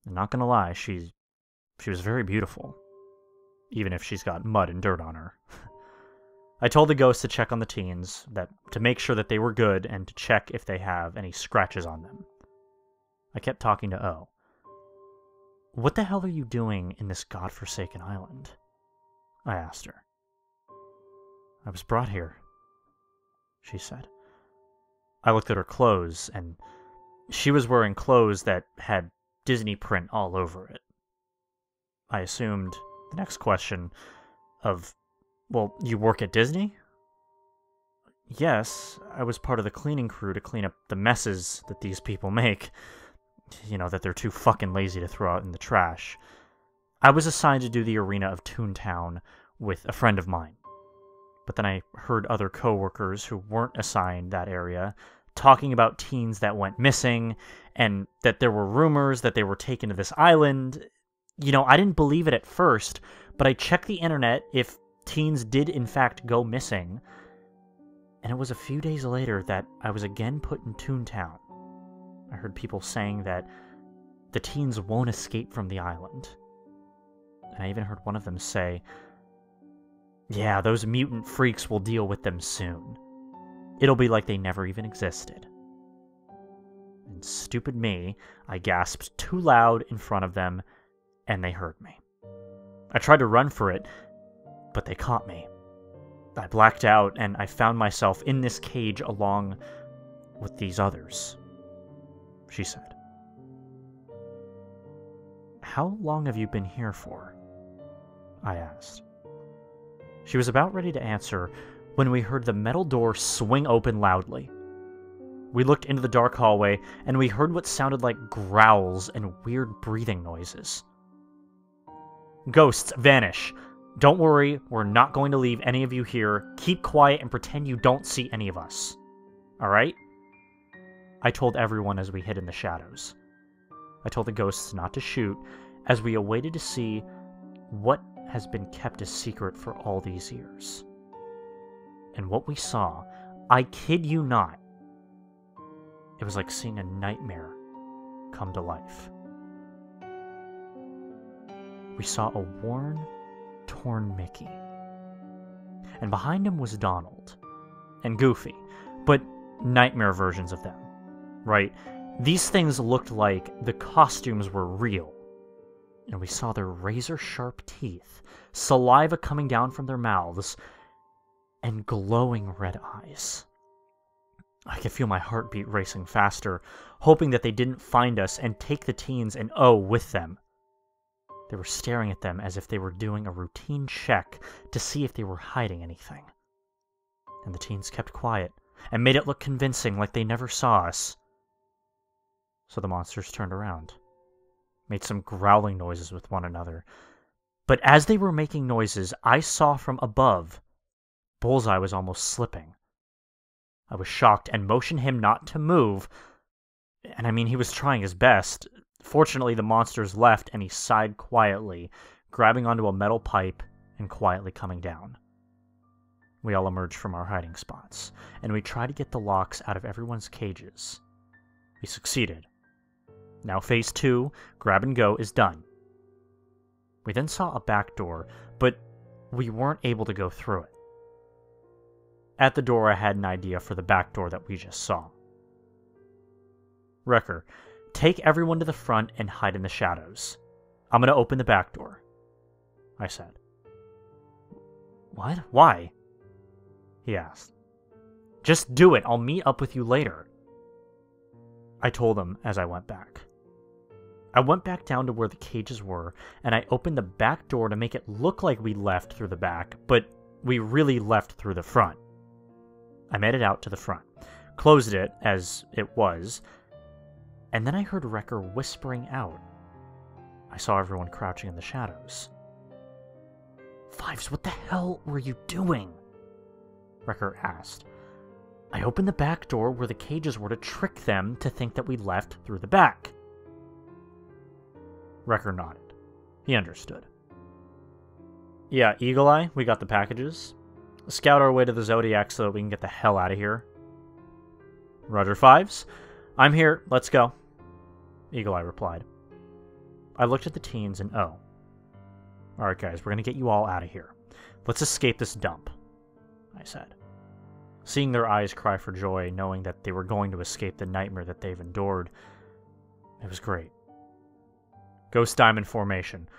I'm not gonna lie, she was very beautiful, even if she's got mud and dirt on her. I told the ghost to check on the teens, to make sure that they were good, and to check if they have any scratches on them. I kept talking to O. "What the hell are you doing in this godforsaken island?" I asked her. "I was brought here," she said. I looked at her clothes, and she was wearing clothes that had Disney print all over it. I assumed the next question of, "Well, you work at Disney?" "Yes, I was part of the cleaning crew to clean up the messes that these people make. That they're too fucking lazy to throw out in the trash. I was assigned to do the arena of Toontown with a friend of mine. But then I heard other coworkers who weren't assigned that area talking about teens that went missing, and that there were rumors that they were taken to this island. I didn't believe it at first, but I checked the internet if teens did in fact go missing, and it was a few days later that I was again put in Toontown. I heard people saying that the teens won't escape from the island. And I even heard one of them say, 'Yeah, those mutant freaks will deal with them soon. It'll be like they never even existed.' And stupid me, I gasped too loud in front of them, and they heard me. I tried to run for it, but they caught me. I blacked out, and I found myself in this cage along with these others," she said. "How long have you been here for?" I asked. She was about ready to answer when we heard the metal door swing open loudly. We looked into the dark hallway, and we heard what sounded like growls and weird breathing noises. "Ghosts, vanish. Don't worry, we're not going to leave any of you here. Keep quiet and pretend you don't see any of us. Alright?" I told everyone as we hid in the shadows. I told the ghosts not to shoot, as we awaited to see what has been kept a secret for all these years. And what we saw, I kid you not, it was like seeing a nightmare come to life. We saw a worn, torn Mickey. And behind him was Donald. And Goofy. But nightmare versions of them. Right? These things looked like the costumes were real. And we saw their razor-sharp teeth, saliva coming down from their mouths, and glowing red eyes. I could feel my heartbeat racing faster, hoping that they didn't find us and take the teens and O with them. They were staring at them as if they were doing a routine check to see if they were hiding anything. And the teens kept quiet and made it look convincing, like they never saw us. So the monsters turned around, made some growling noises with one another. But as they were making noises, I saw from above, Bullseye was almost slipping. I was shocked and motioned him not to move. And I mean, he was trying his best. Fortunately, the monsters left, and he sighed quietly, grabbing onto a metal pipe and quietly coming down. We all emerged from our hiding spots, and we tried to get the locks out of everyone's cages. We succeeded. Now Phase 2, Grab and Go, is done. We then saw a back door, but we weren't able to go through it. At the door, I had an idea for the back door that we just saw. Wrecker, take everyone to the front and hide in the shadows. I'm going to open the back door, I said. What? Why? He asked. Just do it. I'll meet up with you later, I told him as I went back. I went back down to where the cages were, and I opened the back door to make it look like we left through the back, but we really left through the front. I made it out to the front, closed it as it was, and then I heard Wrecker whispering out. I saw everyone crouching in the shadows. Fives, what the hell were you doing? Wrecker asked. I opened the back door where the cages were to trick them to think that we left through the back. Wrecker nodded. He understood. Yeah, Eagle Eye, we got the packages. Scout our way to the Zodiac so that we can get the hell out of here. Roger, Fives. I'm here. Let's go. Eagle Eye replied. I looked at the teens and Alright guys, we're gonna get you all out of here. Let's escape this dump, I said. Seeing their eyes cry for joy, knowing that they were going to escape the nightmare that they've endured, it was great. Ghost Diamond formation.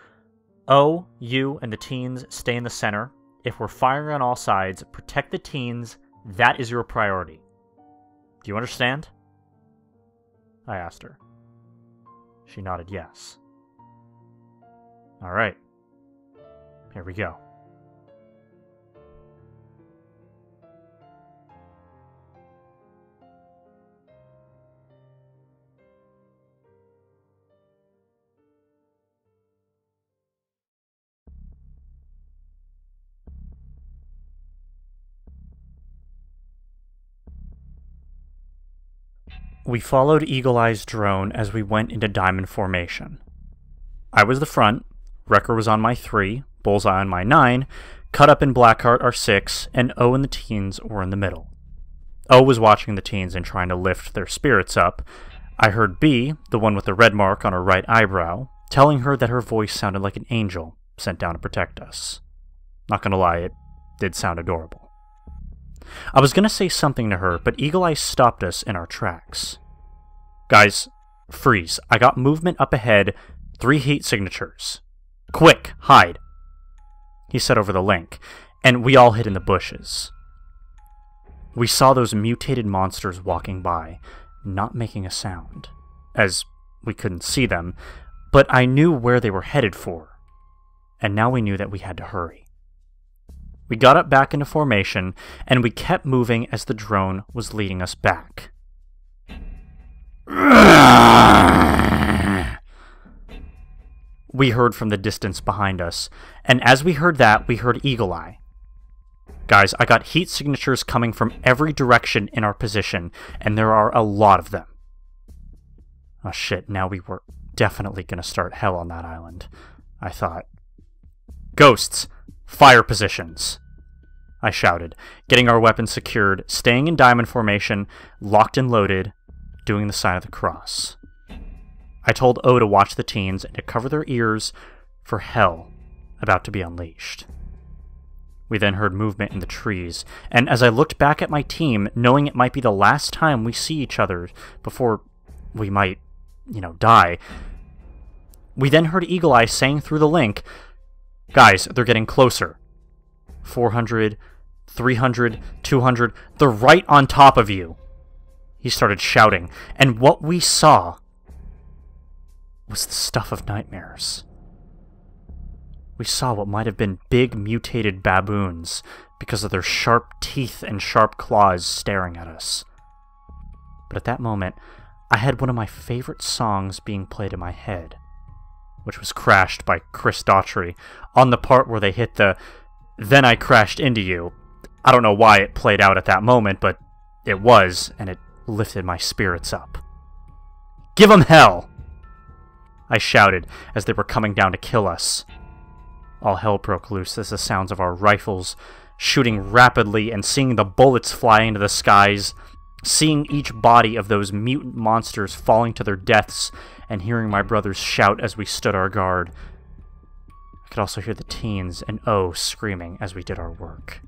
You and the teens stay in the center. If we're firing on all sides, protect the teens. That is your priority. Do you understand? I asked her. She nodded yes. All right. Here we go. We followed Eagle Eye's drone as we went into diamond formation. I was the front, Wrecker was on my 3, Bullseye on my 9, Cut Up and Blackheart are 6, and O and the teens were in the middle. O was watching the teens and trying to lift their spirits up. I heard B, the one with the red mark on her right eyebrow, telling her that her voice sounded like an angel sent down to protect us. Not gonna lie, it did sound adorable. I was gonna say something to her, but Eagle Eye stopped us in our tracks. Guys, freeze. I got movement up ahead, 3 heat signatures. Quick, hide, he said over the link, and we all hid in the bushes. We saw those mutated monsters walking by, not making a sound, as we couldn't see them, but I knew where they were headed for, and now we knew that we had to hurry. We got up back into formation, and we kept moving as the drone was leading us back. We heard from the distance behind us, and as we heard that, we heard Eagle Eye. Guys, I got heat signatures coming from every direction in our position, and there are a lot of them. Oh shit, now we were definitely gonna start hell on that island, I thought. Ghosts! Fire positions! I shouted, getting our weapons secured, staying in diamond formation, locked and loaded, doing the sign of the cross. I told O to watch the teens and to cover their ears for hell about to be unleashed. We then heard movement in the trees, and as I looked back at my team, knowing it might be the last time we see each other before we might, die, we then heard Eagle Eye saying through the link, "Guys, they're getting closer. 400, 300, 200, they're right on top of you." He started shouting, and what we saw was the stuff of nightmares. We saw what might have been big mutated baboons because of their sharp teeth and sharp claws staring at us. But at that moment, I had one of my favorite songs being played in my head, which was Crashed by Chris Daughtry, on the part where they hit the "Then I crashed into you." I don't know why it played out at that moment, but it was, and it lifted my spirits up. "Give 'em hell!" I shouted as they were coming down to kill us. All hell broke loose as the sounds of our rifles shooting rapidly and seeing the bullets fly into the skies, seeing each body of those mutant monsters falling to their deaths, and hearing my brothers shout as we stood our guard. I could also hear the teens and O screaming as we did our work.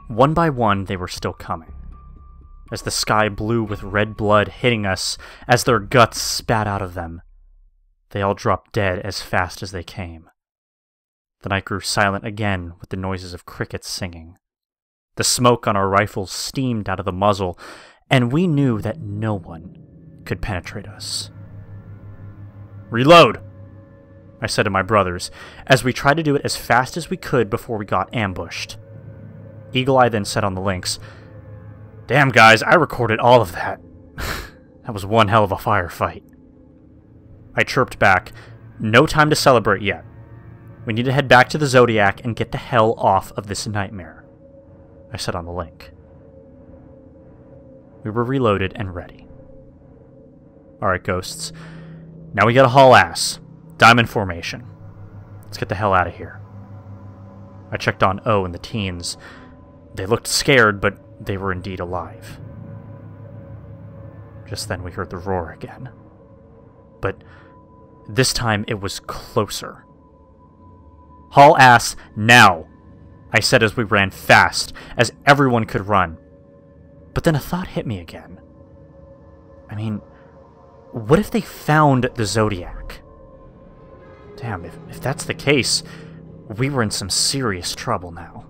One by one, they were still coming. As the sky blew with red blood hitting us, as their guts spat out of them, they all dropped dead as fast as they came. The night grew silent again with the noises of crickets singing. The smoke on our rifles steamed out of the muzzle, and we knew that no one could penetrate us. "Reload!" I said to my brothers, as we tried to do it as fast as we could before we got ambushed. Eagle Eye then said on the links, "Damn, guys, I recorded all of that. That was one hell of a firefight." I chirped back, "No time to celebrate yet. We need to head back to the Zodiac and get the hell off of this nightmare," I said on the link. We were reloaded and ready. "Alright, ghosts. Now we gotta haul ass. Diamond formation. Let's get the hell out of here." I checked on O and the teens. They looked scared, but they were indeed alive. Just then we heard the roar again. But this time it was closer. "Haul ass now," I said as we ran fast, as everyone could run. But then a thought hit me again. I mean, what if they found the Zodiac? Damn, if that's the case, we were in some serious trouble now.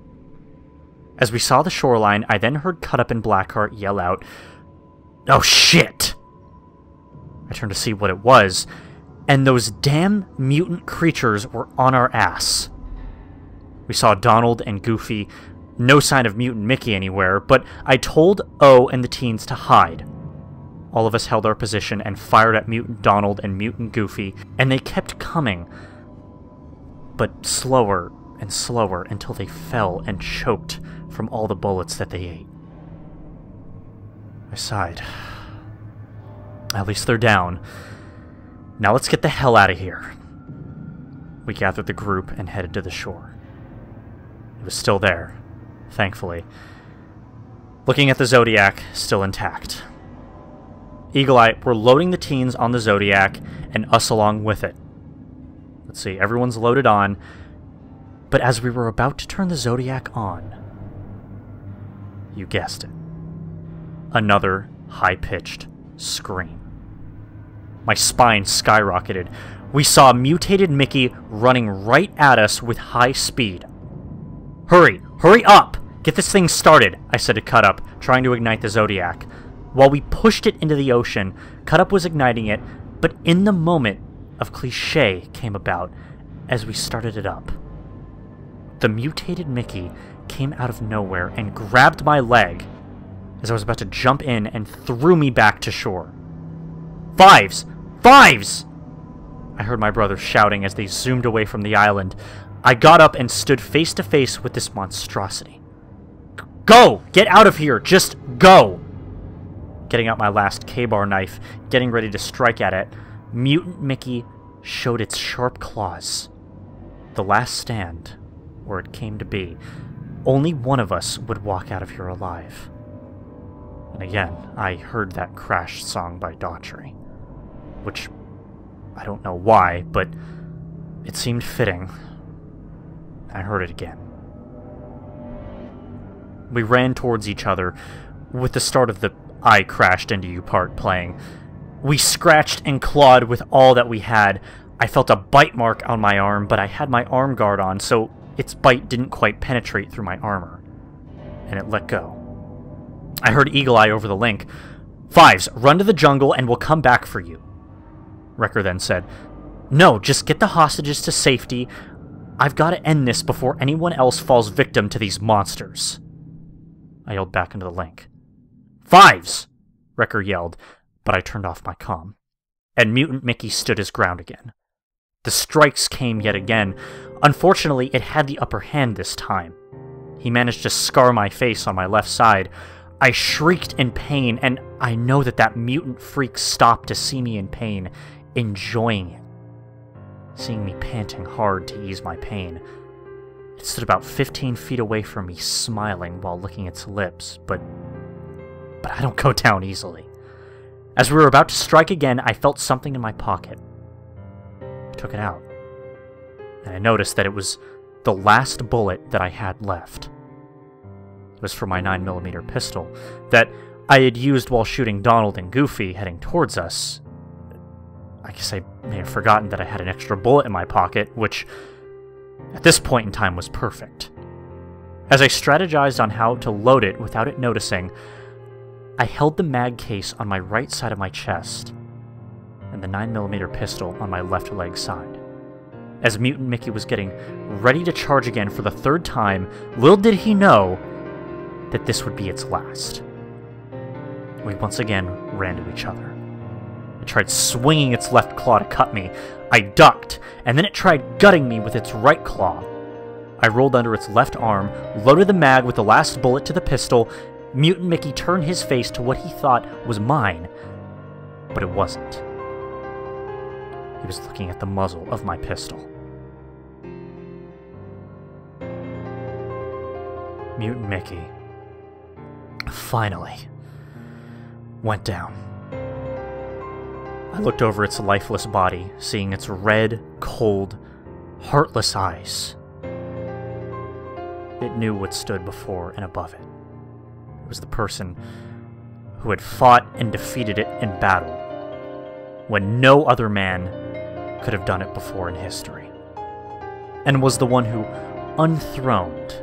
As we saw the shoreline, I then heard Cut Up and Blackheart yell out, "Oh shit!" I turned to see what it was, and those damn mutant creatures were on our ass. We saw Donald and Goofy, no sign of Mutant Mickey anywhere, but I told O and the teens to hide. All of us held our position and fired at Mutant Donald and Mutant Goofy, and they kept coming, but slower and slower until they fell and choked from all the bullets that they ate. I sighed. At least they're down. Now let's get the hell out of here. We gathered the group and headed to the shore. It was still there, thankfully. Looking at the Zodiac, still intact. Eagle Eye, we're loading the teens on the Zodiac, and us along with it. Let's see, everyone's loaded on. But as we were about to turn the Zodiac on, you guessed it, another high-pitched scream. My spine skyrocketed. We saw mutated Mickey running right at us with high speed. "Hurry! Hurry up! Get this thing started," I said to Cut Up, trying to ignite the Zodiac. While we pushed it into the ocean, Cut Up was igniting it, but in the moment of cliché came about as we started it up. The mutated Mickey came out of nowhere and grabbed my leg as I was about to jump in and threw me back to shore. "Fives! Fives!" I heard my brothers shouting as they zoomed away from the island. I got up and stood face to face with this monstrosity. "Go! Get out of here! Just go!" Getting out my last K-bar knife, getting ready to strike at it, Mutant Mickey showed its sharp claws. The last stand, where it came to be. Only one of us would walk out of here alive. And again, I heard that crashed song by Daughtry, which I don't know why, but it seemed fitting. I heard it again. We ran towards each other, with the start of the "I crashed into you" part playing. We scratched and clawed with all that we had. I felt a bite mark on my arm, but I had my arm guard on, so its bite didn't quite penetrate through my armor. And it let go. I heard Eagle Eye over the link. "Fives, run to the jungle and we'll come back for you." Wrecker then said, "No, just get the hostages to safety. I've got to end this before anyone else falls victim to these monsters." I yelled back into the link. "Fives!" Wrecker yelled, but I turned off my comm. And Mutant Mickey stood his ground again. The strikes came yet again. Unfortunately, it had the upper hand this time. He managed to scar my face on my left side. I shrieked in pain, and I know that mutant freak stopped to see me in pain, enjoying it. Seeing me panting hard to ease my pain. It stood about 15 feet away from me, smiling while licking its lips, but I don't go down easily. As we were about to strike again, I felt something in my pocket. I took it out, and I noticed that it was the last bullet that I had left. was for my 9mm pistol that I had used while shooting Donald and Goofy heading towards us. I guess I may have forgotten that I had an extra bullet in my pocket, which at this point in time was perfect. As I strategized on how to load it without it noticing, I held the mag case on my right side of my chest and the 9mm pistol on my left leg side. As Mutant Mickey was getting ready to charge again for the third time, little did he know that this would be its last. We once again ran to each other. It tried swinging its left claw to cut me. I ducked, and then it tried gutting me with its right claw. I rolled under its left arm, loaded the mag with the last bullet to the pistol. Mutant Mickey turned his face to what he thought was mine, but it wasn't. He was looking at the muzzle of my pistol. Mutant Mickey finally went down. I looked over its lifeless body, seeing its red, cold, heartless eyes. It knew what stood before and above it. It was the person who had fought and defeated it in battle, when no other man could have done it before in history, and was the one who unthroned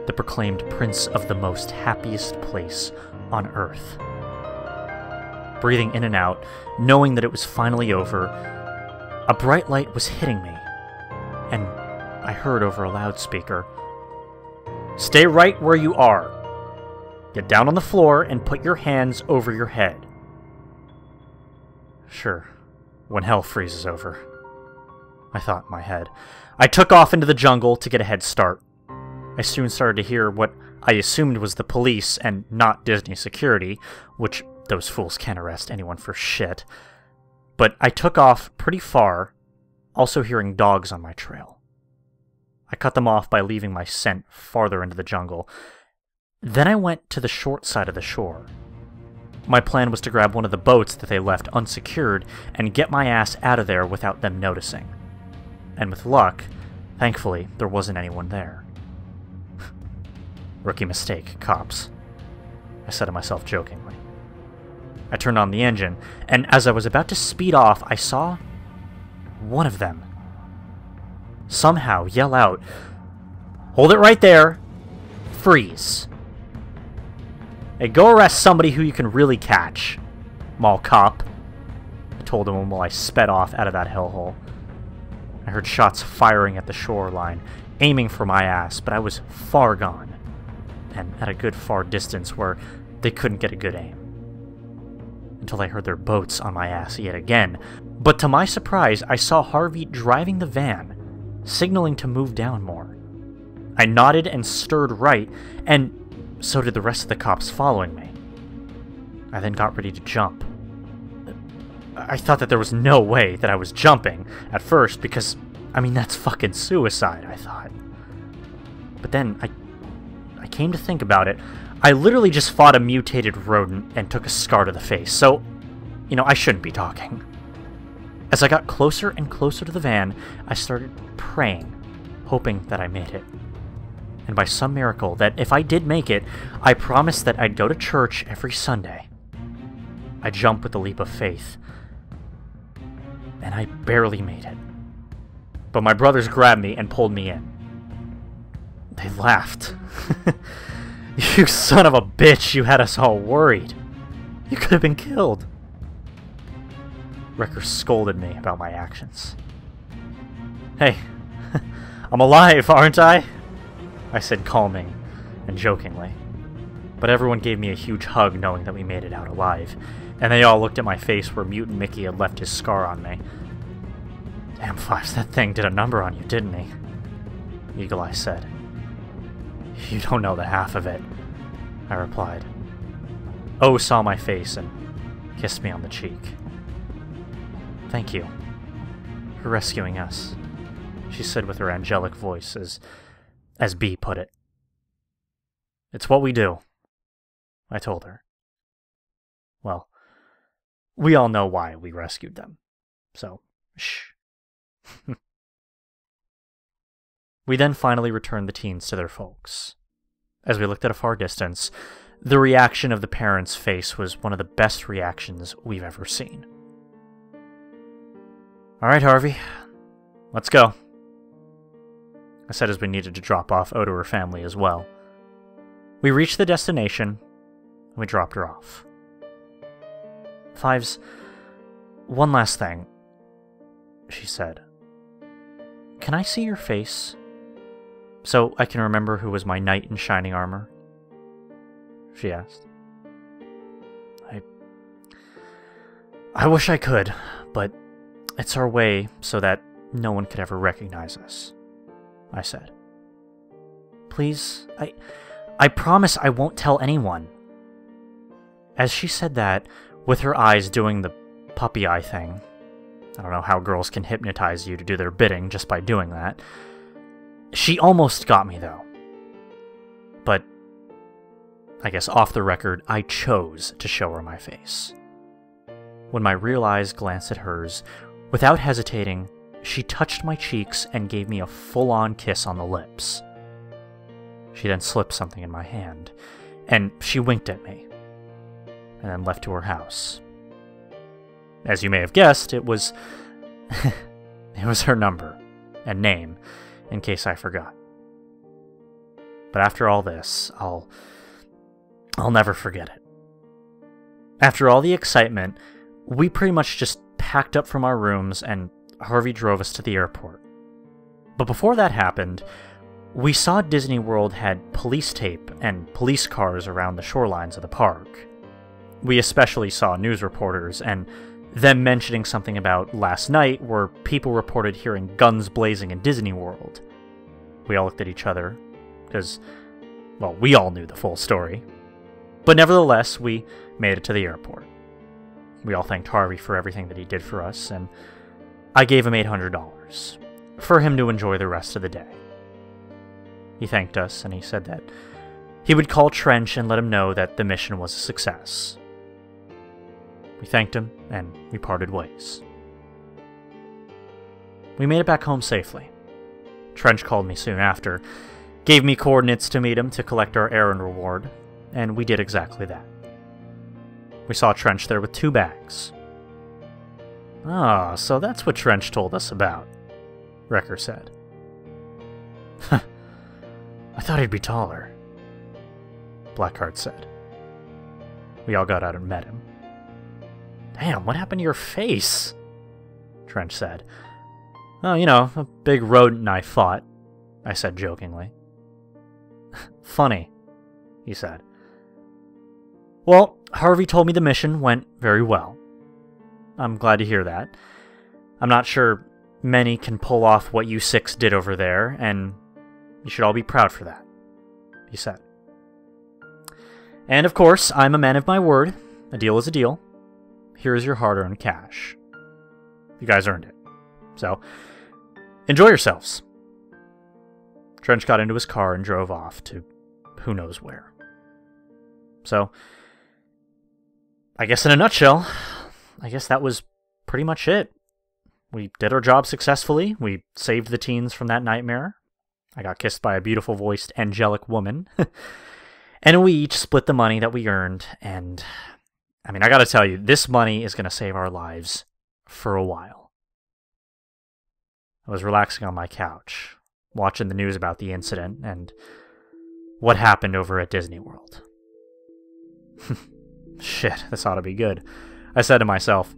the proclaimed prince of the most happiest place on earth. Breathing in and out, knowing that it was finally over, a bright light was hitting me, and I heard over a loudspeaker, "Stay right where you are. Get down on the floor and put your hands over your head." Sure, when hell freezes over, I thought in my head. I took off into the jungle to get a head start. I soon started to hear what I assumed was the police and not Disney security, which those fools can't arrest anyone for shit. But I took off pretty far, also hearing dogs on my trail. I cut them off by leaving my scent farther into the jungle. Then I went to the short side of the shore. My plan was to grab one of the boats that they left unsecured and get my ass out of there without them noticing. And with luck, thankfully, there wasn't anyone there. Rookie mistake, cops, I said to myself jokingly. I turned on the engine, and as I was about to speed off, I saw one of them somehow yell out, "Hold it right there! Freeze! Hey, go arrest somebody who you can really catch, mall cop," I told him while I sped off out of that hellhole. I heard shots firing at the shoreline, aiming for my ass, but I was far gone, and at a good far distance where they couldn't get a good aim. Until I heard their boats on my ass yet again, but to my surprise, I saw Harvey driving the van, signaling to move down more. I nodded and stirred right, and so did the rest of the cops following me. I then got ready to jump. I thought that there was no way that I was jumping at first because, I mean, that's fucking suicide, I thought. But then I came to think about it. I literally just fought a mutated rodent and took a scar to the face, so, I shouldn't be talking. As I got closer and closer to the van, I started praying, hoping that I made it. And by some miracle, that if I did make it, I promised that I'd go to church every Sunday. I jumped with a leap of faith, and I barely made it. But my brothers grabbed me and pulled me in. They laughed. "You son of a bitch, you had us all worried. You could have been killed." Wrecker scolded me about my actions. "Hey, I'm alive, aren't I?" I said calming and jokingly. But everyone gave me a huge hug knowing that we made it out alive, and they all looked at my face where Mutant Mickey had left his scar on me. "Damn, Fives, that thing did a number on you, didn't he?" Eagle Eye said. "You don't know the half of it," I replied. O saw my face and kissed me on the cheek. "Thank you for rescuing us," she said with her angelic voice as B put it. "It's what we do," I told her. Well, we all know why we rescued them, so shh. We then finally returned the teens to their folks. As we looked at a far distance, the reaction of the parents' face was one of the best reactions we've ever seen. "All right, Harvey, let's go," I said as we needed to drop off Oda her family as well. We reached the destination, and we dropped her off. "Fives, one last thing," she said. "Can I see your face, so I can remember who was my knight in shining armor?" she asked. I wish I could, but it's our way so that no one could ever recognize us," I said. "Please, I promise I won't tell anyone." As she said that, with her eyes doing the puppy eye thing, I don't know how girls can hypnotize you to do their bidding just by doing that. She almost got me, though. But I guess off the record, I chose to show her my face. When my real eyes glanced at hers, without hesitating, she touched my cheeks and gave me a full-on kiss on the lips. She then slipped something in my hand, and she winked at me, and then left to her house. As you may have guessed, it was it was her number and name, in case I forgot. But after all this, I'll never forget it. After all the excitement, we pretty much just packed up from our rooms and Harvey drove us to the airport. But before that happened, we saw Disney World had police tape and police cars around the shorelines of the park. We especially saw news reporters and them mentioning something about last night where people reported hearing guns blazing in Disney World. We all looked at each other, because, well, we all knew the full story. But nevertheless, we made it to the airport. We all thanked Harvey for everything that he did for us, and I gave him $800 for him to enjoy the rest of the day. He thanked us, and he said that he would call Trench and let him know that the mission was a success. We thanked him, and we parted ways. We made it back home safely. Trench called me soon after, gave me coordinates to meet him to collect our errand reward, and we did exactly that. We saw Trench there with 2 bags. "Ah, so that's what Trench told us about," Wrecker said. "I thought he'd be taller," Blackheart said. We all got out and met him. "Damn, what happened to your face?" Trench said. "Oh, you know, a big rodent I fought," I said jokingly. "Funny," he said. Well, Harvey told me the mission went very well. I'm glad to hear that. I'm not sure many can pull off what you 6 did over there, and you should all be proud for that, he said. "And of course, I'm a man of my word. A deal is a deal. Here is your hard-earned cash. You guys earned it. So, enjoy yourselves." Trench got into his car and drove off to who knows where. So, I guess in a nutshell, I guess that was pretty much it. We did our job successfully. We saved the teens from that nightmare. I got kissed by a beautiful-voiced, angelic woman. And we each split the money that we earned, and I mean, I gotta tell you, this money is gonna save our lives for a while. I was relaxing on my couch, watching the news about the incident and what happened over at Disney World. Shit, this ought to be good, I said to myself.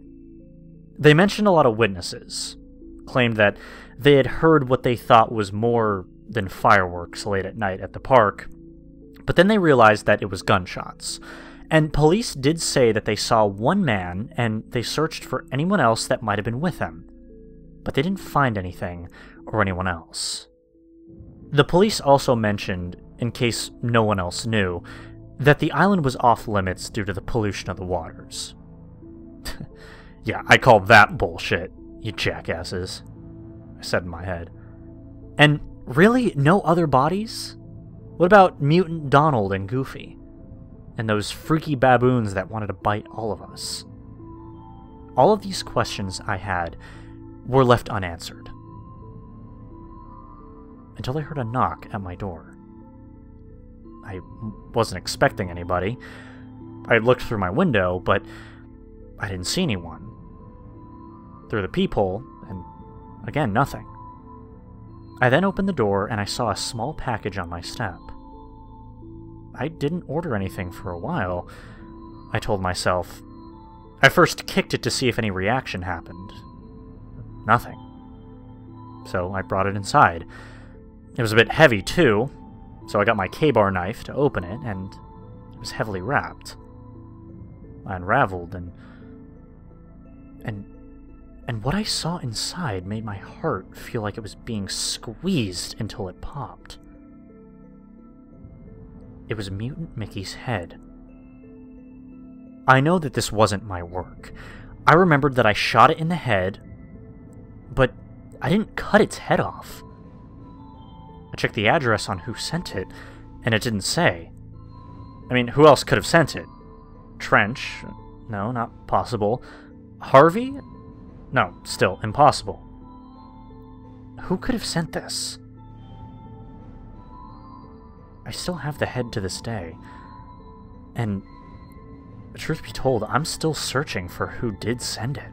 They mentioned a lot of witnesses, claimed that they had heard what they thought was more than fireworks late at night at the park, but then they realized that it was gunshots. And police did say that they saw one man, and they searched for anyone else that might have been with him. But they didn't find anything, or anyone else. The police also mentioned, in case no one else knew, that the island was off-limits due to the pollution of the waters. Yeah, I call that bullshit, you jackasses, I said in my head. And really, no other bodies? What about Mutant Donald and Goofy? And those freaky baboons that wanted to bite all of us? All of these questions I had were left unanswered. Until I heard a knock at my door. I wasn't expecting anybody. I looked through my window, but I didn't see anyone. Through the peephole, and again, nothing. I then opened the door and I saw a small package on my step. I didn't order anything for a while, I told myself. I first kicked it to see if any reaction happened. Nothing. So I brought it inside. It was a bit heavy, too, so I got my K-bar knife to open it, and it was heavily wrapped. I unraveled, and what I saw inside made my heart feel like it was being squeezed until it popped. It was Mutant Mickey's head. I know that this wasn't my work. I remembered that I shot it in the head, but I didn't cut its head off. I checked the address on who sent it, and it didn't say. I mean, who else could have sent it? Trench? No, not possible. Harvey? No, still impossible. Who could have sent this? I still have the head to this day, and truth be told, I'm still searching for who did send it.